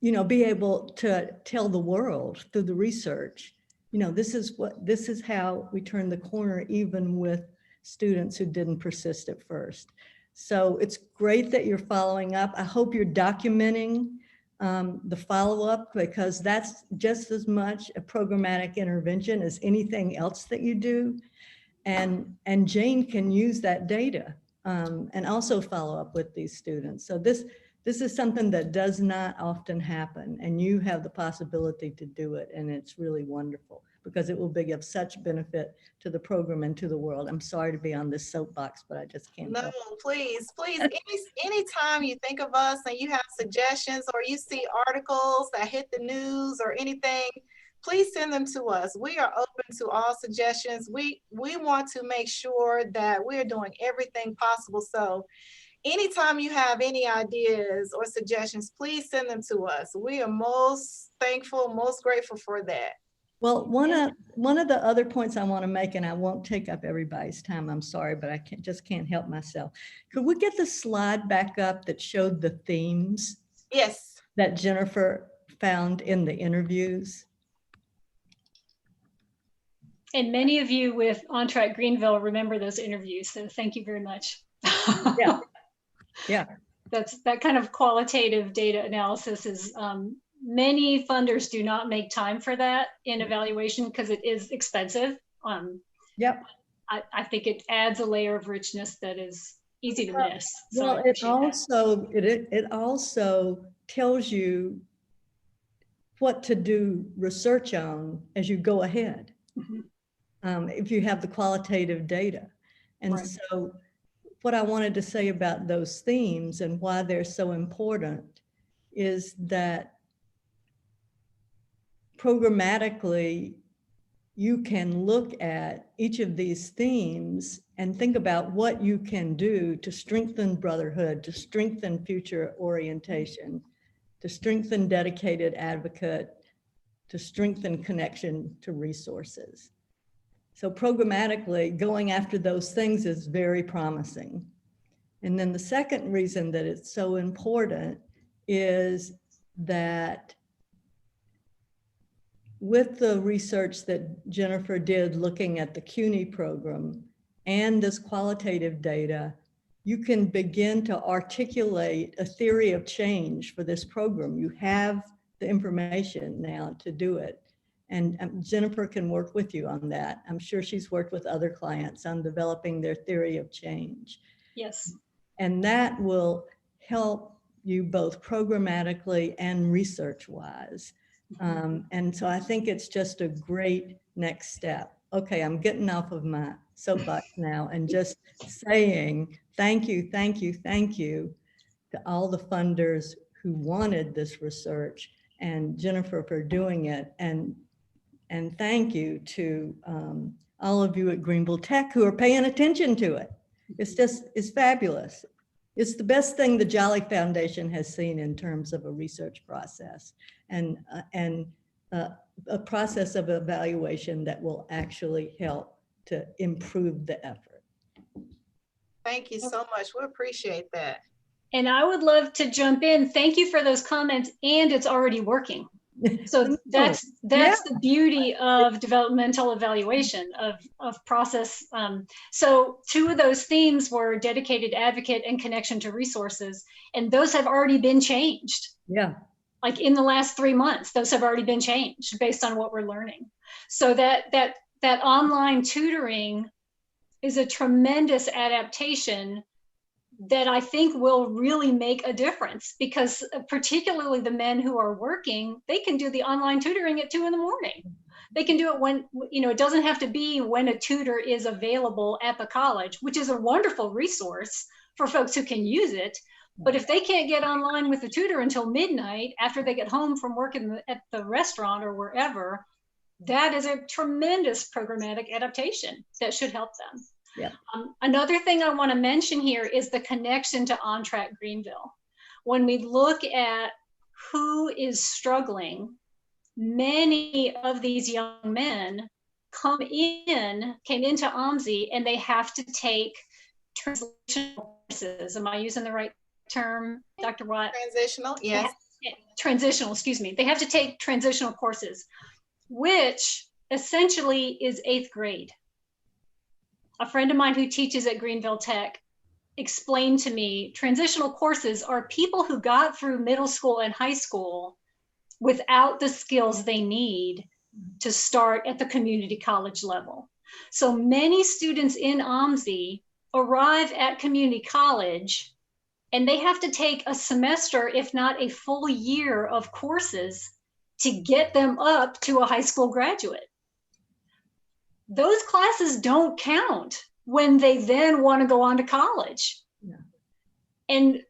Speaker 3: you know, be able to tell the world through the research, you know, this is how we turn the corner, even with students who didn't persist at first. So it's great that you're following up. I hope you're documenting the follow-up, because that's just as much a programmatic intervention as anything else that you do. And Jane can use that data and also follow up with these students. So this is something that does not often happen, and you have the possibility to do it. And it's really wonderful because it will be of such benefit to the program and to the world. I'm sorry to be on this soapbox, but I just can't
Speaker 11: No,
Speaker 3: help.
Speaker 11: please, anytime you think of us and you have suggestions or you see articles that hit the news or anything, please send them to us. We are open to all suggestions. We want to make sure that we're doing everything possible. So anytime you have any ideas or suggestions, please send them to us. We are most thankful, most grateful for that.
Speaker 3: Well, one of the other points I want to make, and I won't take up everybody's time, I'm sorry, but I just can't help myself. Could we get the slide back up that showed the themes?
Speaker 11: Yes.
Speaker 3: That Jennifer found in the interviews?
Speaker 10: And many of you with On Track Greenville remember those interviews, so thank you very much.
Speaker 3: Yeah. Yeah.
Speaker 10: That kind of qualitative data analysis is, many funders do not make time for that in evaluation because it is expensive.
Speaker 3: Yep.
Speaker 10: I think it adds a layer of richness that is easy to miss. So
Speaker 3: well, it also tells you what to do research on as you go ahead. Mm-hmm. If you have the qualitative data. And right. So what I wanted to say about those themes and why they're so important is that programmatically, you can look at each of these themes and think about what you can do to strengthen brotherhood, to strengthen future orientation, to strengthen dedicated advocate, to strengthen connection to resources. So programmatically, going after those things is very promising. And then the second reason that it's so important is that with the research that Jennifer did looking at the CUNY program and this qualitative data, you can begin to articulate a theory of change for this program. You have the information now to do it. And Jennifer can work with you on that. I'm sure she's worked with other clients on developing their theory of change.
Speaker 10: Yes.
Speaker 3: And that will help you both programmatically and research-wise. And so I think it's just a great next step. Okay, I'm getting off of my soapbox now and just saying thank you, thank you, thank you to all the funders who wanted this research and Jennifer for doing it. And thank you to all of you at Greenville Tech who are paying attention to it. It's fabulous. It's the best thing the Jolly Foundation has seen in terms of a research process and a process of evaluation that will actually help to improve the effort.
Speaker 11: Thank you so much. We appreciate that.
Speaker 10: And I would love to jump in. Thank you for those comments, and it's already working. So that's the beauty of developmental evaluation of process. So 2 of those themes were dedicated advocate and connection to resources, and those have already been changed.
Speaker 3: Yeah.
Speaker 10: Like in the last 3 months, those have already been changed based on what we're learning. So that online tutoring is a tremendous adaptation that I think will really make a difference, because particularly the men who are working, they can do the online tutoring at 2 in the morning. They can do it when, it doesn't have to be when a tutor is available at the college, which is a wonderful resource for folks who can use it. But if they can't get online with the tutor until midnight after they get home from work at the restaurant or wherever, that is a tremendous programmatic adaptation that should help them.
Speaker 3: Yeah.
Speaker 10: Another thing I want to mention here is the connection to On Track Greenville. When we look at who is struggling, many of these young men came into AAMSI and they have to take translational courses. Am I using the right term, Dr. Watt?
Speaker 11: Transitional, yes.
Speaker 10: Transitional, excuse me. They have to take transitional courses, which essentially is 8th grade. A friend of mine who teaches at Greenville Tech explained to me transitional courses are people who got through middle school and high school without the skills they need to start at the community college level. So many students in AAMSI arrive at community college and they have to take a semester, if not a full year of courses to get them up to a high school graduate. Those classes don't count when they then want to go on to college.
Speaker 3: Yeah.
Speaker 10: And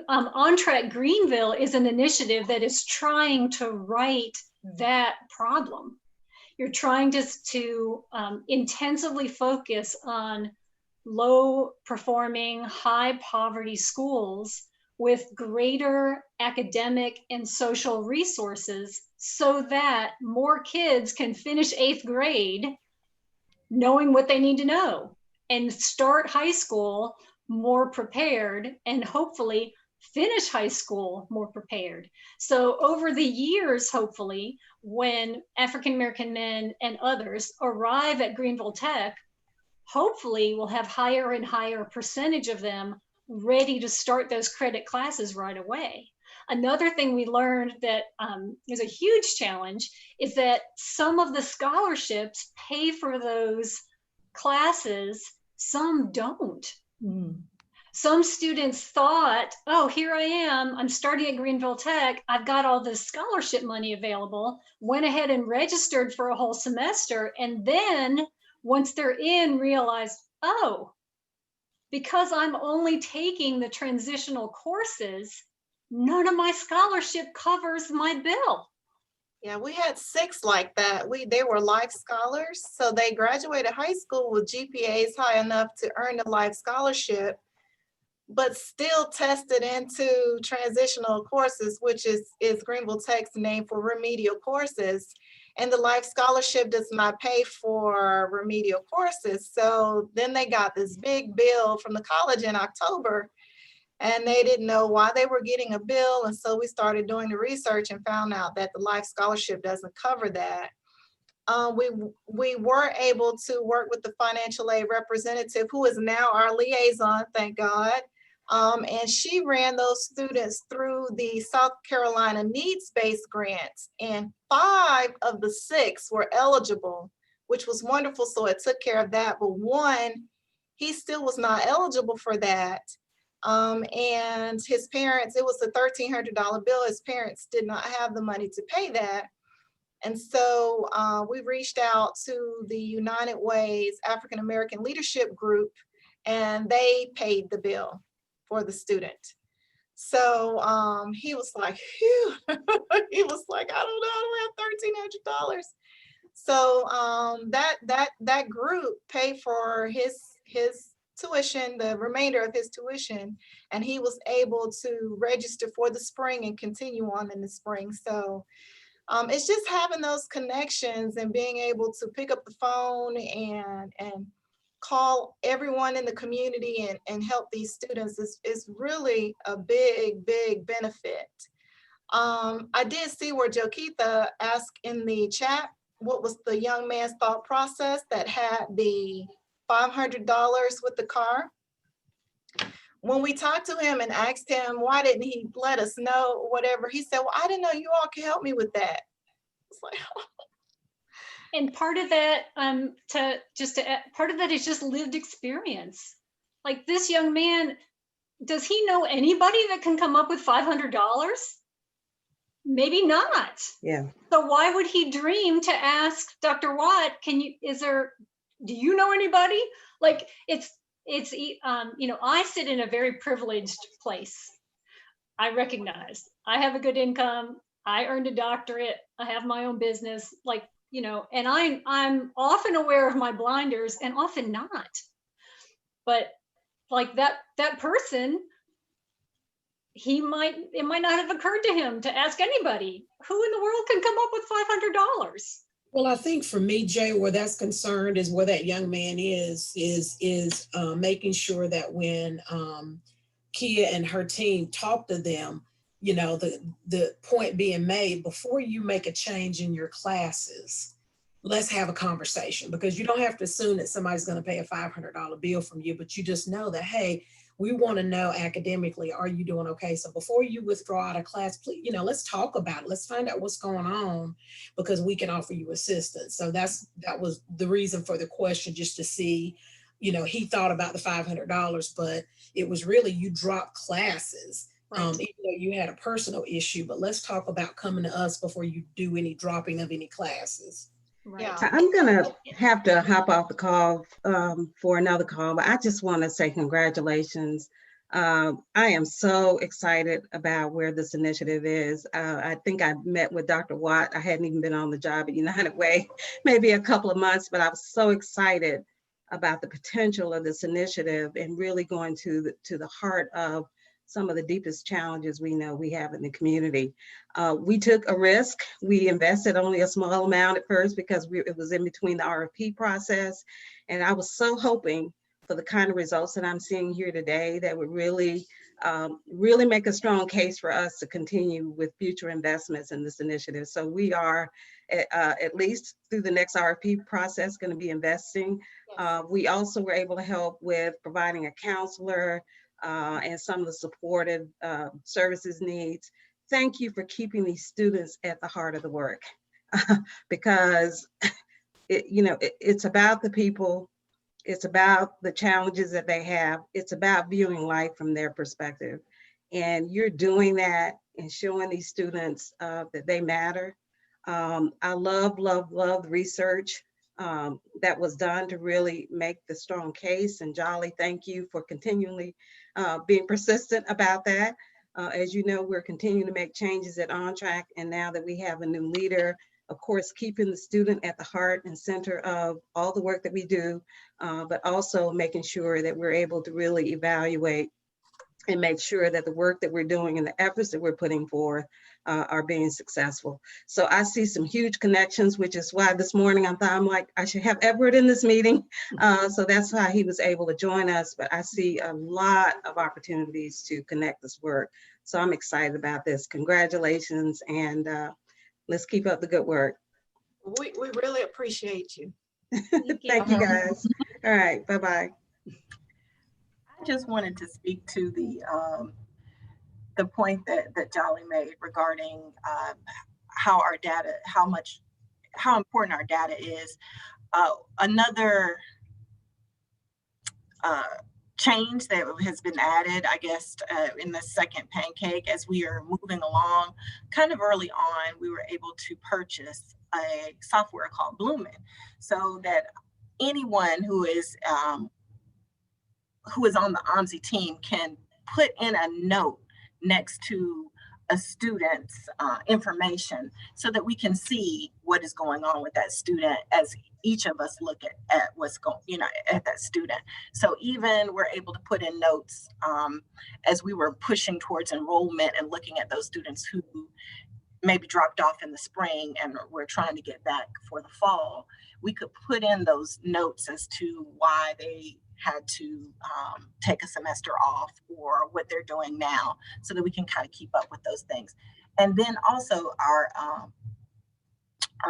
Speaker 10: On Track Greenville is an initiative that is trying to right that problem. You're trying to intensively focus on low performing, high poverty schools with greater academic and social resources so that more kids can finish 8th grade knowing what they need to know and start high school more prepared and hopefully finish high school more prepared. So over the years, hopefully, when African American men and others arrive at Greenville Tech, hopefully we'll have higher and higher percentage of them ready to start those credit classes right away. Another thing we learned that is a huge challenge is that some of the scholarships pay for those classes, some don't. Some students thought, oh, here I am, I'm starting at Greenville Tech, I've got all this scholarship money available, went ahead and registered for a whole semester, and then once they're in, realized, oh, because I'm only taking the transitional courses, none of my scholarship covers my bill.
Speaker 11: Yeah, we had 6 like that. They were life scholars. So they graduated high school with GPAs high enough to earn the life scholarship, but still tested into transitional courses, which is Greenville Tech's name for remedial courses. And the life scholarship does not pay for remedial courses. So then they got this big bill from the college in October, and they didn't know why they were getting a bill. And so we started doing the research and found out that the life scholarship doesn't cover that. We were able to work with the financial aid representative, who is now our liaison, thank God. And she ran those students through the South Carolina needs-based grants, and 5 of the 6 were eligible, which was wonderful. So it took care of that, but 1, he still was not eligible for that. And his parents, it was a $1,300 bill. His parents did not have the money to pay that. And so we reached out to the United Way's African American Leadership Group, and they paid the bill for the student. So he was like, phew. He was like, I don't know, I don't have $1,300. So that group paid for his tuition, the remainder of his tuition, and he was able to register for the spring and continue on in the spring. So it's just having those connections and being able to pick up the phone and call everyone in the community and help these students is really a big benefit. I did see where Jokitha asked in the chat, what was the young man's thought process that had the $500 with the car? When we talked to him and asked him, why didn't he let us know, whatever, he said, well, I didn't know you all could help me with that. It's like, oh.
Speaker 10: And part of that, part of that is just lived experience. Like this young man, does he know anybody that can come up with $500? Maybe not.
Speaker 4: Yeah.
Speaker 10: So why would he dream to ask Dr. Watt, do you know anybody? Like I sit in a very privileged place. I recognize I have a good income. I earned a doctorate. I have my own business, and I'm often aware of my blinders and often not. But like that person, it might not have occurred to him to ask anybody. Who in the world can come up with $500?
Speaker 5: Well, I think for me, Jay, where that's concerned is where that young man is making sure that when Kia and her team talk to them, the point being made, before you make a change in your classes, let's have a conversation, because you don't have to assume that somebody's going to pay a $500 bill from you, but you just know that, hey, we want to know academically, are you doing okay? So before you withdraw out of class, please, let's talk about it. Let's find out what's going on, because we can offer you assistance. So that was the reason for the question, just to see, he thought about the $500, but it was really, you dropped classes. Even though you had a personal issue, but let's talk about coming to us before you do any dropping of any classes.
Speaker 11: Yeah.
Speaker 4: I'm gonna have to hop off the call for another call, but I just want to say congratulations. I am so excited about where this initiative is. I think I met with Dr. Watt. I hadn't even been on the job at United Way, maybe a couple of months, but I was so excited about the potential of this initiative and really going to the heart of some of the deepest challenges we know we have in the community. We took a risk. We invested only a small amount at first because it was in between the RFP process. And I was so hoping for the kind of results that I'm seeing here today that would really make a strong case for us to continue with future investments in this initiative. So we are, at least through the next RFP process, going to be investing. We also were able to help with providing a counselor, and some of the supportive services needs. Thank you for keeping these students at the heart of the work, because it's about the people, it's about the challenges that they have, it's about viewing life from their perspective. And you're doing that and showing these students that they matter. I love the research that was done to really make the strong case. And Jolly, thank you for continually being persistent about that. As you know, we're continuing to make changes at On Track, and now that we have a new leader, of course, keeping the student at the heart and center of all the work that we do, but also making sure that we're able to really evaluate and make sure that the work that we're doing and the efforts that we're putting forth are being successful. So I see some huge connections, which is why this morning I'm like, I should have Edward in this meeting. So that's why he was able to join us, but I see a lot of opportunities to connect this work. So I'm excited about this. Congratulations, and let's keep up the good work.
Speaker 11: We really appreciate you.
Speaker 4: Thank you guys. All right, bye-bye.
Speaker 12: I just wanted to speak to the point that Jolly made regarding how our data, how important our data is. Another change that has been added, I guess, in the second Pancake, as we are moving along, kind of early on, we were able to purchase a software called Bloomin', so that anyone who is on the AAMSI team can put in a note next to a student's information, so that we can see what is going on with that student as each of us look at what's going, at that student. So even we're able to put in notes as we were pushing towards enrollment and looking at those students who maybe dropped off in the spring and we're trying to get back for the fall. We could put in those notes as to why they had to take a semester off or what they're doing now, so that we can kind of keep up with those things. And then also our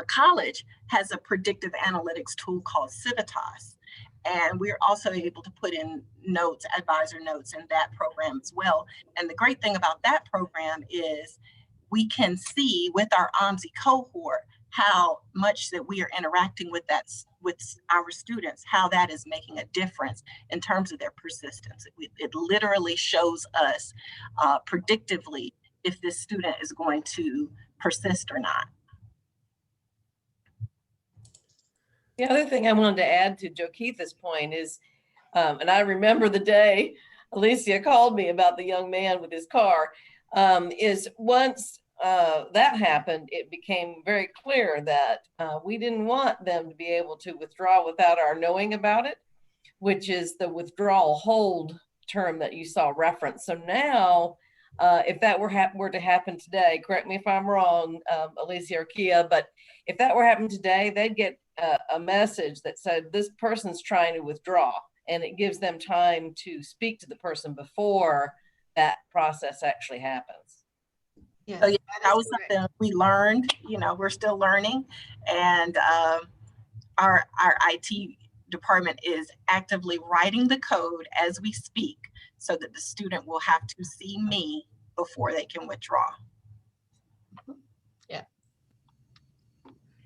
Speaker 12: college has a predictive analytics tool called Civitas. And we're also able to put in notes, advisor notes in that program as well. And the great thing about that program is we can see with our AAMSI cohort how much that we are interacting with our students, how that is making a difference in terms of their persistence. It literally shows us predictively if this student is going to persist or not.
Speaker 9: The other thing I wanted to add to Joe Keith's point is, and I remember the day Alicia called me about the young man with his car, is once that happened, it became very clear that we didn't want them to be able to withdraw without our knowing about it, which is the withdrawal hold term that you saw referenced. So now, if that were to happen today, correct me if I'm wrong, Alicia or Kia, but if that were happening today, they'd get a message that said, this person's trying to withdraw, and it gives them time to speak to the person before that process actually happens.
Speaker 12: So yeah, that was something we learned, we're still learning. And our IT department is actively writing the code as we speak so that the student will have to see me before they can withdraw.
Speaker 11: Yeah.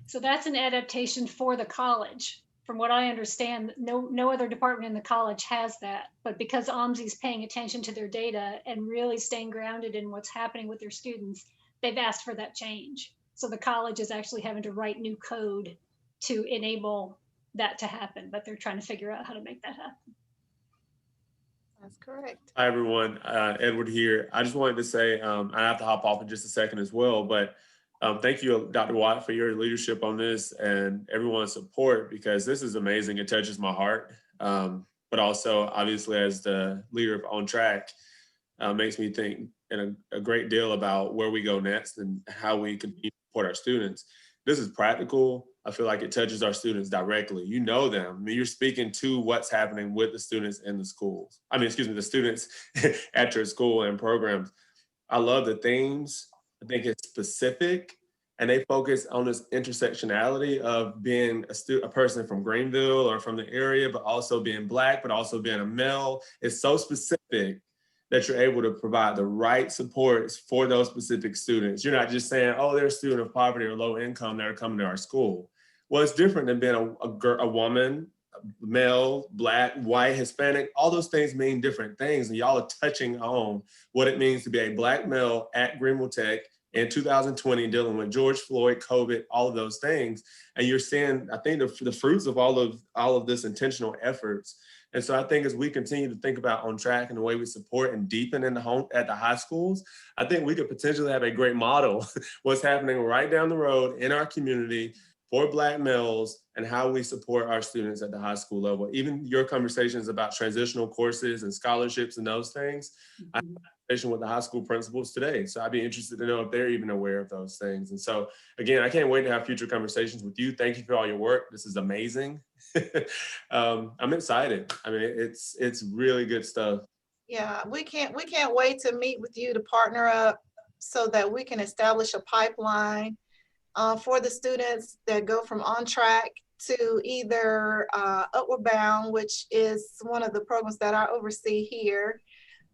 Speaker 10: So that's an adaptation for the college. From what I understand, no other department in the college has that. But because AAMSI is paying attention to their data and really staying grounded in what's happening with their students, they've asked for that change. So the college is actually having to write new code to enable that to happen, but they're trying to figure out how to make that happen.
Speaker 11: That's correct.
Speaker 8: Hi, everyone. Edward here. I just wanted to say, I have to hop off in just a second as well, but thank you, Dr. Watt, for your leadership on this and everyone's support, because this is amazing. It touches my heart. But also, obviously, as the leader of On Track, makes me think in a great deal about where we go next and how we can support our students. This is practical. I feel like it touches our students directly. You know them. I mean, you're speaking to what's happening with the students in the schools. I mean, excuse me, the students at your school and programs. I love the themes. I think it's specific, and they focus on this intersectionality of being a person from Greenville or from the area, but also being Black, but also being a male. It's so specific that you're able to provide the right supports for those specific students. You're not just saying, oh, they're a student of poverty or low income that are coming to our school. Well, it's different than being a woman, male, Black, white, Hispanic. All those things mean different things, and y'all are touching on what it means to be a Black male at Greenville Tech in 2020, dealing with George Floyd, COVID, all of those things. And you're seeing, I think, the fruits of all of this intentional efforts. And so I think as we continue to think about On Track and the way we support and deepen in at the high schools, I think we could potentially have a great model what's happening right down the road in our community for Black males and how we support our students at the high school level. Even your conversations about transitional courses and scholarships and those things, I had a conversation with the high school principals today. So I'd be interested to know if they're even aware of those things. And so again, I can't wait to have future conversations with you. Thank you for all your work. This is amazing. I'm excited. I mean, it's really good stuff.
Speaker 11: Yeah, we can't wait to meet with you to partner up so that we can establish a pipeline for the students that go from On Track to either Upward Bound, which is one of the programs that I oversee here.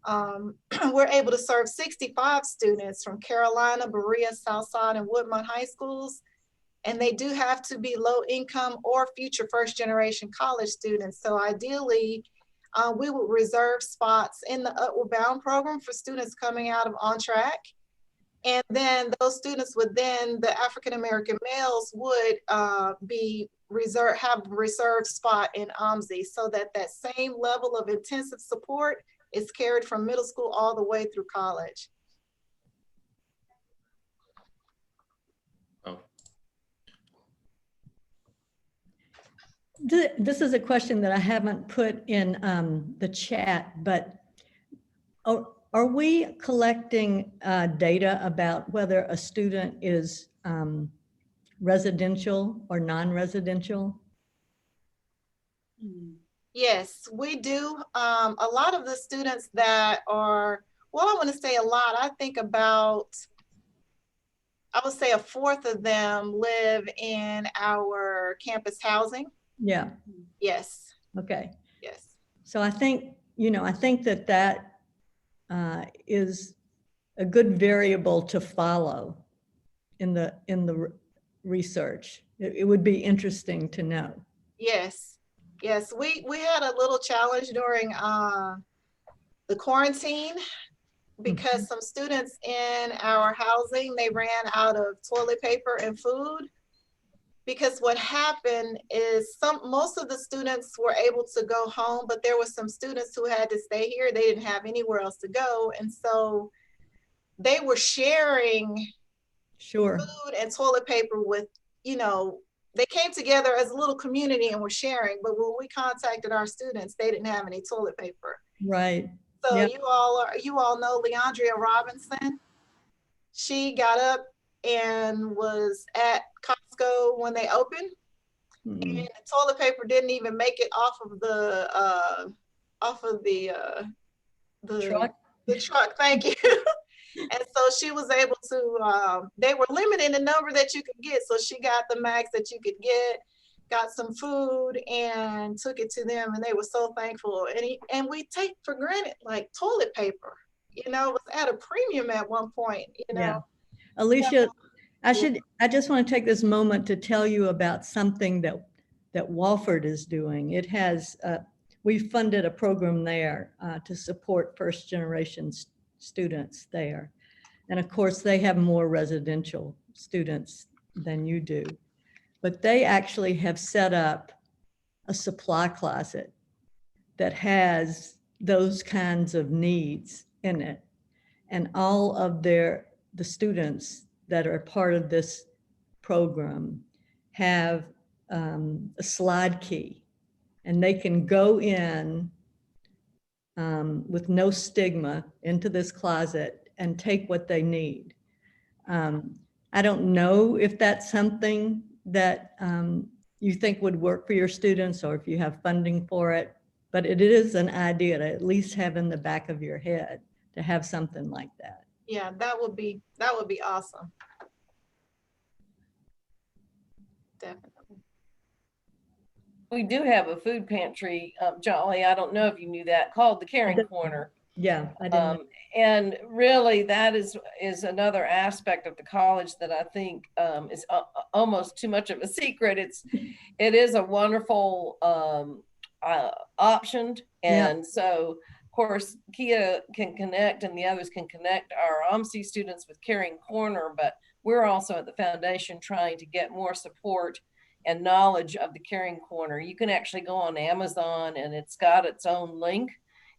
Speaker 11: We're able to serve 65 students from Carolina, Berea, Southside, and Woodmont high schools. And they do have to be low income or future first generation college students. So ideally, we would reserve spots in the Upward Bound program for students coming out of On Track. And then those students would then, the African-American males would have reserved spot in AAMSI, so that same level of intensive support is carried from middle school all the way through college.
Speaker 8: Oh.
Speaker 3: This is a question that I haven't put in the chat, but are we collecting data about whether a student is residential or non-residential?
Speaker 11: Yes, we do. A lot of the students that are, well, I want to say a lot. I think about, I would say a fourth of them live in our campus housing.
Speaker 3: Yeah.
Speaker 11: Yes.
Speaker 3: Okay.
Speaker 11: Yes.
Speaker 3: So I think, I think that is a good variable to follow in the research. It would be interesting to know.
Speaker 11: Yes. Yes. We had a little challenge during the quarantine because some students in our housing, they ran out of toilet paper and food. Because what happened is most of the students were able to go home, but there were some students who had to stay here. They didn't have anywhere else to go. And so they were sharing food and toilet paper with, they came together as a little community and were sharing, but when we contacted our students, they didn't have any toilet paper.
Speaker 3: Right.
Speaker 11: So
Speaker 3: yep.
Speaker 11: you all know Leandria Robinson. She got up and was at Costco when they opened, and the toilet paper didn't even make it off of the truck. The truck. Thank you. And so she was able to. They were limiting the number that you could get, so she got the max that you could get. got some food and took it to them, and they were so thankful. And we take for granted like toilet paper, you know, it was at a premium at one point, you know.
Speaker 3: Yeah. Alicia, I just want to take this moment to tell you about something that Wofford is doing. It has, we funded a program there to support first generation students there. And of course, they have more residential students than you do. But they actually have set up a supply closet that has those kinds of needs in it. And all of the students that are part of this program have a slide key, and they can go in with no stigma into this closet and take what they need. I don't know if that's something that you think would work for your students, or if you have funding for it, but it is an idea to at least have in the back of your head to have something like that.
Speaker 11: Yeah, that would be awesome. Definitely.
Speaker 9: We do have a food pantry, Jolly, I don't know if you knew that, called the Caring Corner.
Speaker 3: Yeah, I didn't.
Speaker 9: And really that is another aspect of the college that I think is almost too much of a secret. It is a wonderful option. And yeah. So of course, Kia can connect and the others can connect our AAMSI students with Caring Corner, but we're also at the foundation trying to get more support and knowledge of the Caring Corner. You can actually go on Amazon and it's got its own link,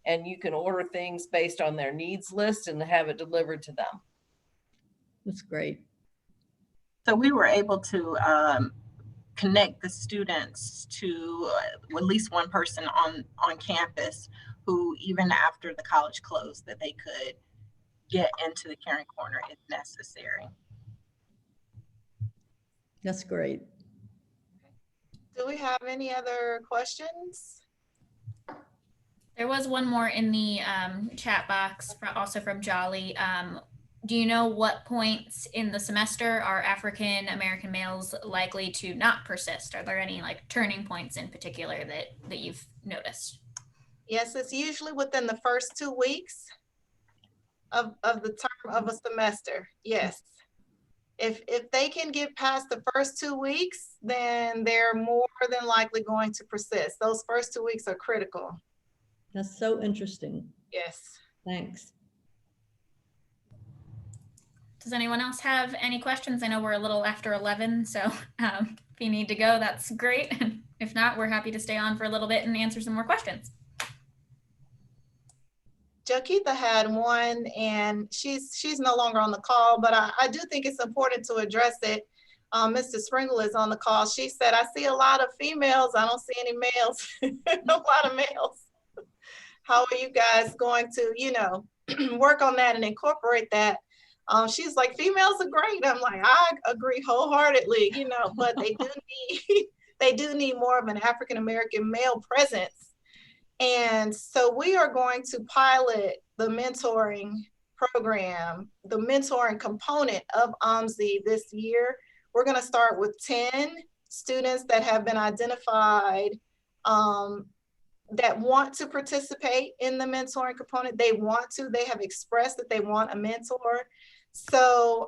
Speaker 9: and you can order things based on their needs list and have it delivered to them.
Speaker 3: That's great.
Speaker 12: So we were able to connect the students to at least one person on campus who, even after the college closed, that they could get into the Caring Corner if necessary.
Speaker 3: That's great.
Speaker 11: Do we have any other questions?
Speaker 13: There was one more in the chat box, also from Jolly. Do you know what points in the semester are African American males likely to not persist? Are there any like turning points in particular that you've noticed?
Speaker 11: Yes, it's usually within the first 2 weeks of the term of a semester. Yes. If they can get past the first 2 weeks, then they're more than likely going to persist. Those first 2 weeks are critical.
Speaker 3: That's so interesting.
Speaker 11: Yes.
Speaker 3: Thanks.
Speaker 13: Does anyone else have any questions? I know we're a little after 11, so if you need to go, that's great. If not, we're happy to stay on for a little bit and answer some more questions.
Speaker 11: Jakitha had one, and she's no longer on the call, but I do think it's important to address it. Mr. Springle is on the call. She said, I see a lot of females. I don't see any males. A lot of males. How are you guys going to, you know, work on that and incorporate that? She's like, females are great. I'm like, I agree wholeheartedly, you know, but they do need more of an African-American male presence. And so we are going to pilot the mentoring program, the mentoring component of AAMSI this year. We're going to start with 10 students that have been identified that want to participate in the mentoring component. They have expressed that they want a mentor. So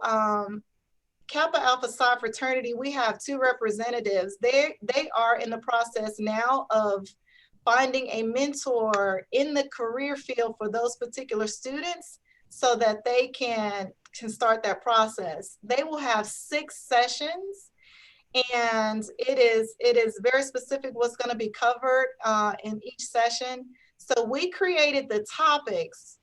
Speaker 11: Kappa Alpha Psi fraternity, we have 2 representatives. They are in the process now of finding a mentor in the career field for those particular students so that they can start that process. They will have 6 sessions, and it is very specific what's going to be covered in each session. So we created the topics,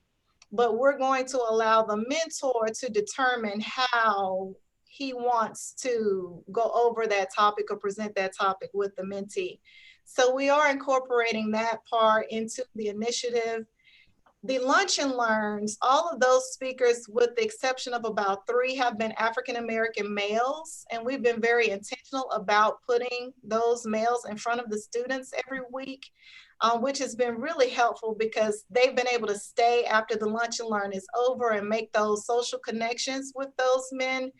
Speaker 11: but we're going to allow the mentor to determine how he wants to go over that topic or present that topic with the mentee. So we are incorporating that part into the initiative. The lunch and learns, all of those speakers, with the exception of about 3, have been African-American males. And we've been very intentional about putting those males in front of the students every week, which has been really helpful because they've been able to stay after the lunch and learn is over and make those social connections with those men.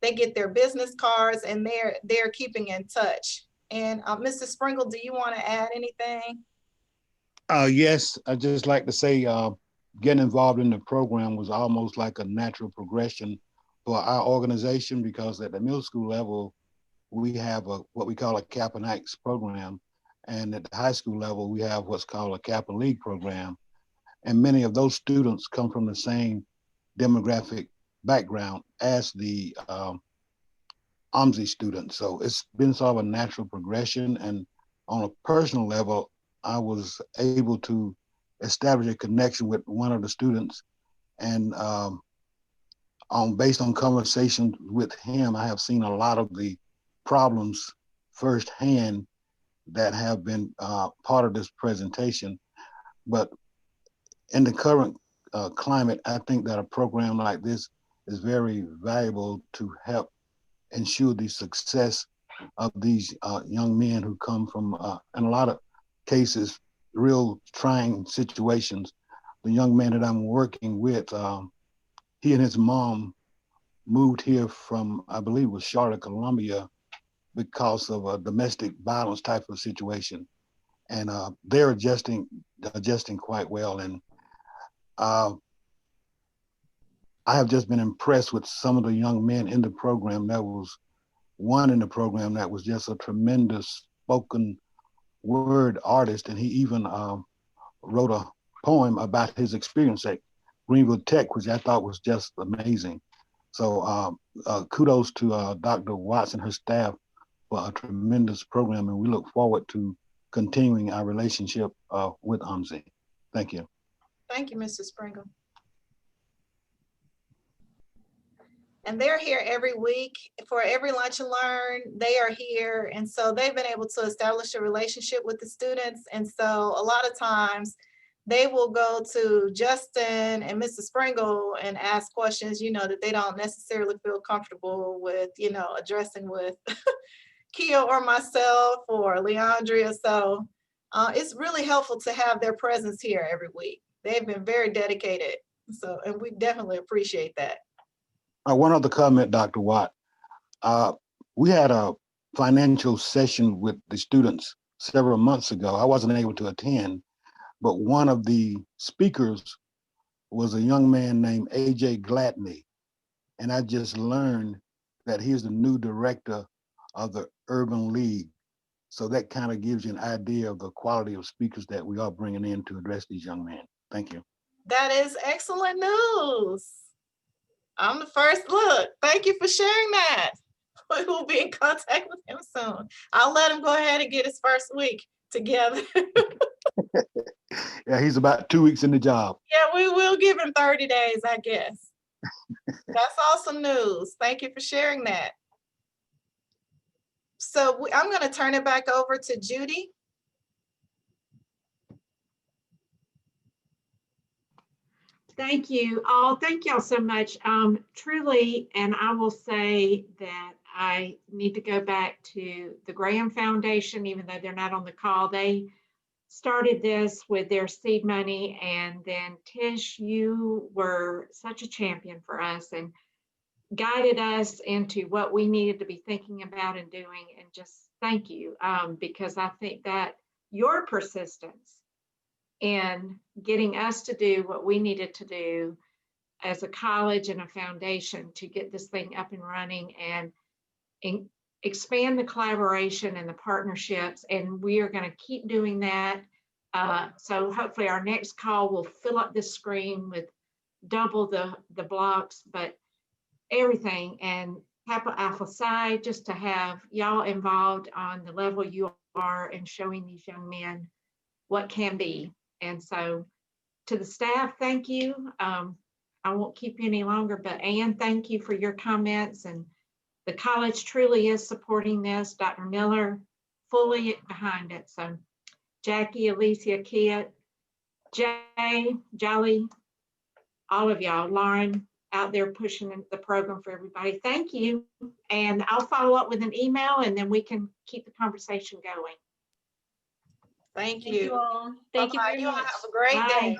Speaker 11: They get their business cards and they're keeping in touch. And Mr. Sprinkle, do you want to add anything?
Speaker 7: Yes, I'd just like to say, getting involved in the program was almost like a natural progression for our organization, because at the middle school level, we have what we call a Kappa Nights program. And at the high school level, we have what's called a Kappa League program. And many of those students come from the same demographic background as the AAMSI students. So it's been sort of a natural progression. And on a personal level, I was able to establish a connection with one of the students. And based on conversations with him, I have seen a lot of the problems firsthand that have been part of this presentation. But in the current climate, I think that a program like this is very valuable to help ensure the success of these young men who come from, in a lot of cases, real trying situations. The young man that I'm working with, he and his mom moved here from, I believe it was Charlotte, Columbia, because of a domestic violence type of situation. And they're adjusting quite well. And I have just been impressed with some of the young men in the program. There was one in the program that was just a tremendous spoken word artist. And he even wrote a poem about his experience at Greenville Tech, which I thought was just amazing. So kudos to Dr. Watts and her staff for a tremendous program, and we look forward to continuing our relationship with AAMSI. Thank you.
Speaker 11: Thank you, Mr. Sprinkle. And they're here every week for every lunch and learn. They are here. And so they've been able to establish a relationship with the students. And so a lot of times they will go to Justin and Mr. Sprinkle and ask questions, that they don't necessarily feel comfortable with, addressing with Kia or myself or Leandria. So it's really helpful to have their presence here every week. They've been very dedicated. So, and we definitely appreciate that.
Speaker 7: One other comment, Dr. Watt. We had a financial session with the students several months ago. I wasn't able to attend, but one of the speakers was a young man named AJ Gladney. And I just learned that he's the new director of the Urban League. So that kind of gives you an idea of the quality of speakers that we are bringing in to address these young men. Thank you.
Speaker 11: That is excellent news. I'm the first look. Thank you for sharing that. We will be in contact with him soon. I'll let him go ahead and get his first week together.
Speaker 7: Yeah, he's about 2 weeks in the job.
Speaker 11: Yeah, we will give him 30 days, I guess. That's awesome news. Thank you for sharing that. So I'm going to turn it back over to Judy.
Speaker 1: Thank you all. Thank y'all so much. Truly, and I will say that I need to go back to the Graham Foundation, even though they're not on the call. They started this with their seed money, and then Tish, you were such a champion for us and guided us into what we needed to be thinking about and doing. And just thank you, because I think that your persistence in getting us to do what we needed to do as a college and a foundation to get this thing up and running and expand the collaboration and the partnerships. And we are going to keep doing that. So hopefully our next call will fill up this screen with double the blocks, but everything. And Kappa Alpha Psi, just to have y'all involved on the level you are and showing these young men what can be. And so to the staff, thank you. I won't keep you any longer, but Ann, thank you for your comments. And the college truly is supporting this. Dr. Miller, fully behind it. So Jackie, Alicia, Kit, Jay, Jolly, all of y'all, Lauren, out there pushing the program for everybody. Thank you. And I'll follow up with an email and then we can keep the conversation going.
Speaker 11: Thank you.
Speaker 10: Thank you all. Thank you very
Speaker 11: You all
Speaker 10: much.
Speaker 11: have a great day.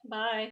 Speaker 10: Bye.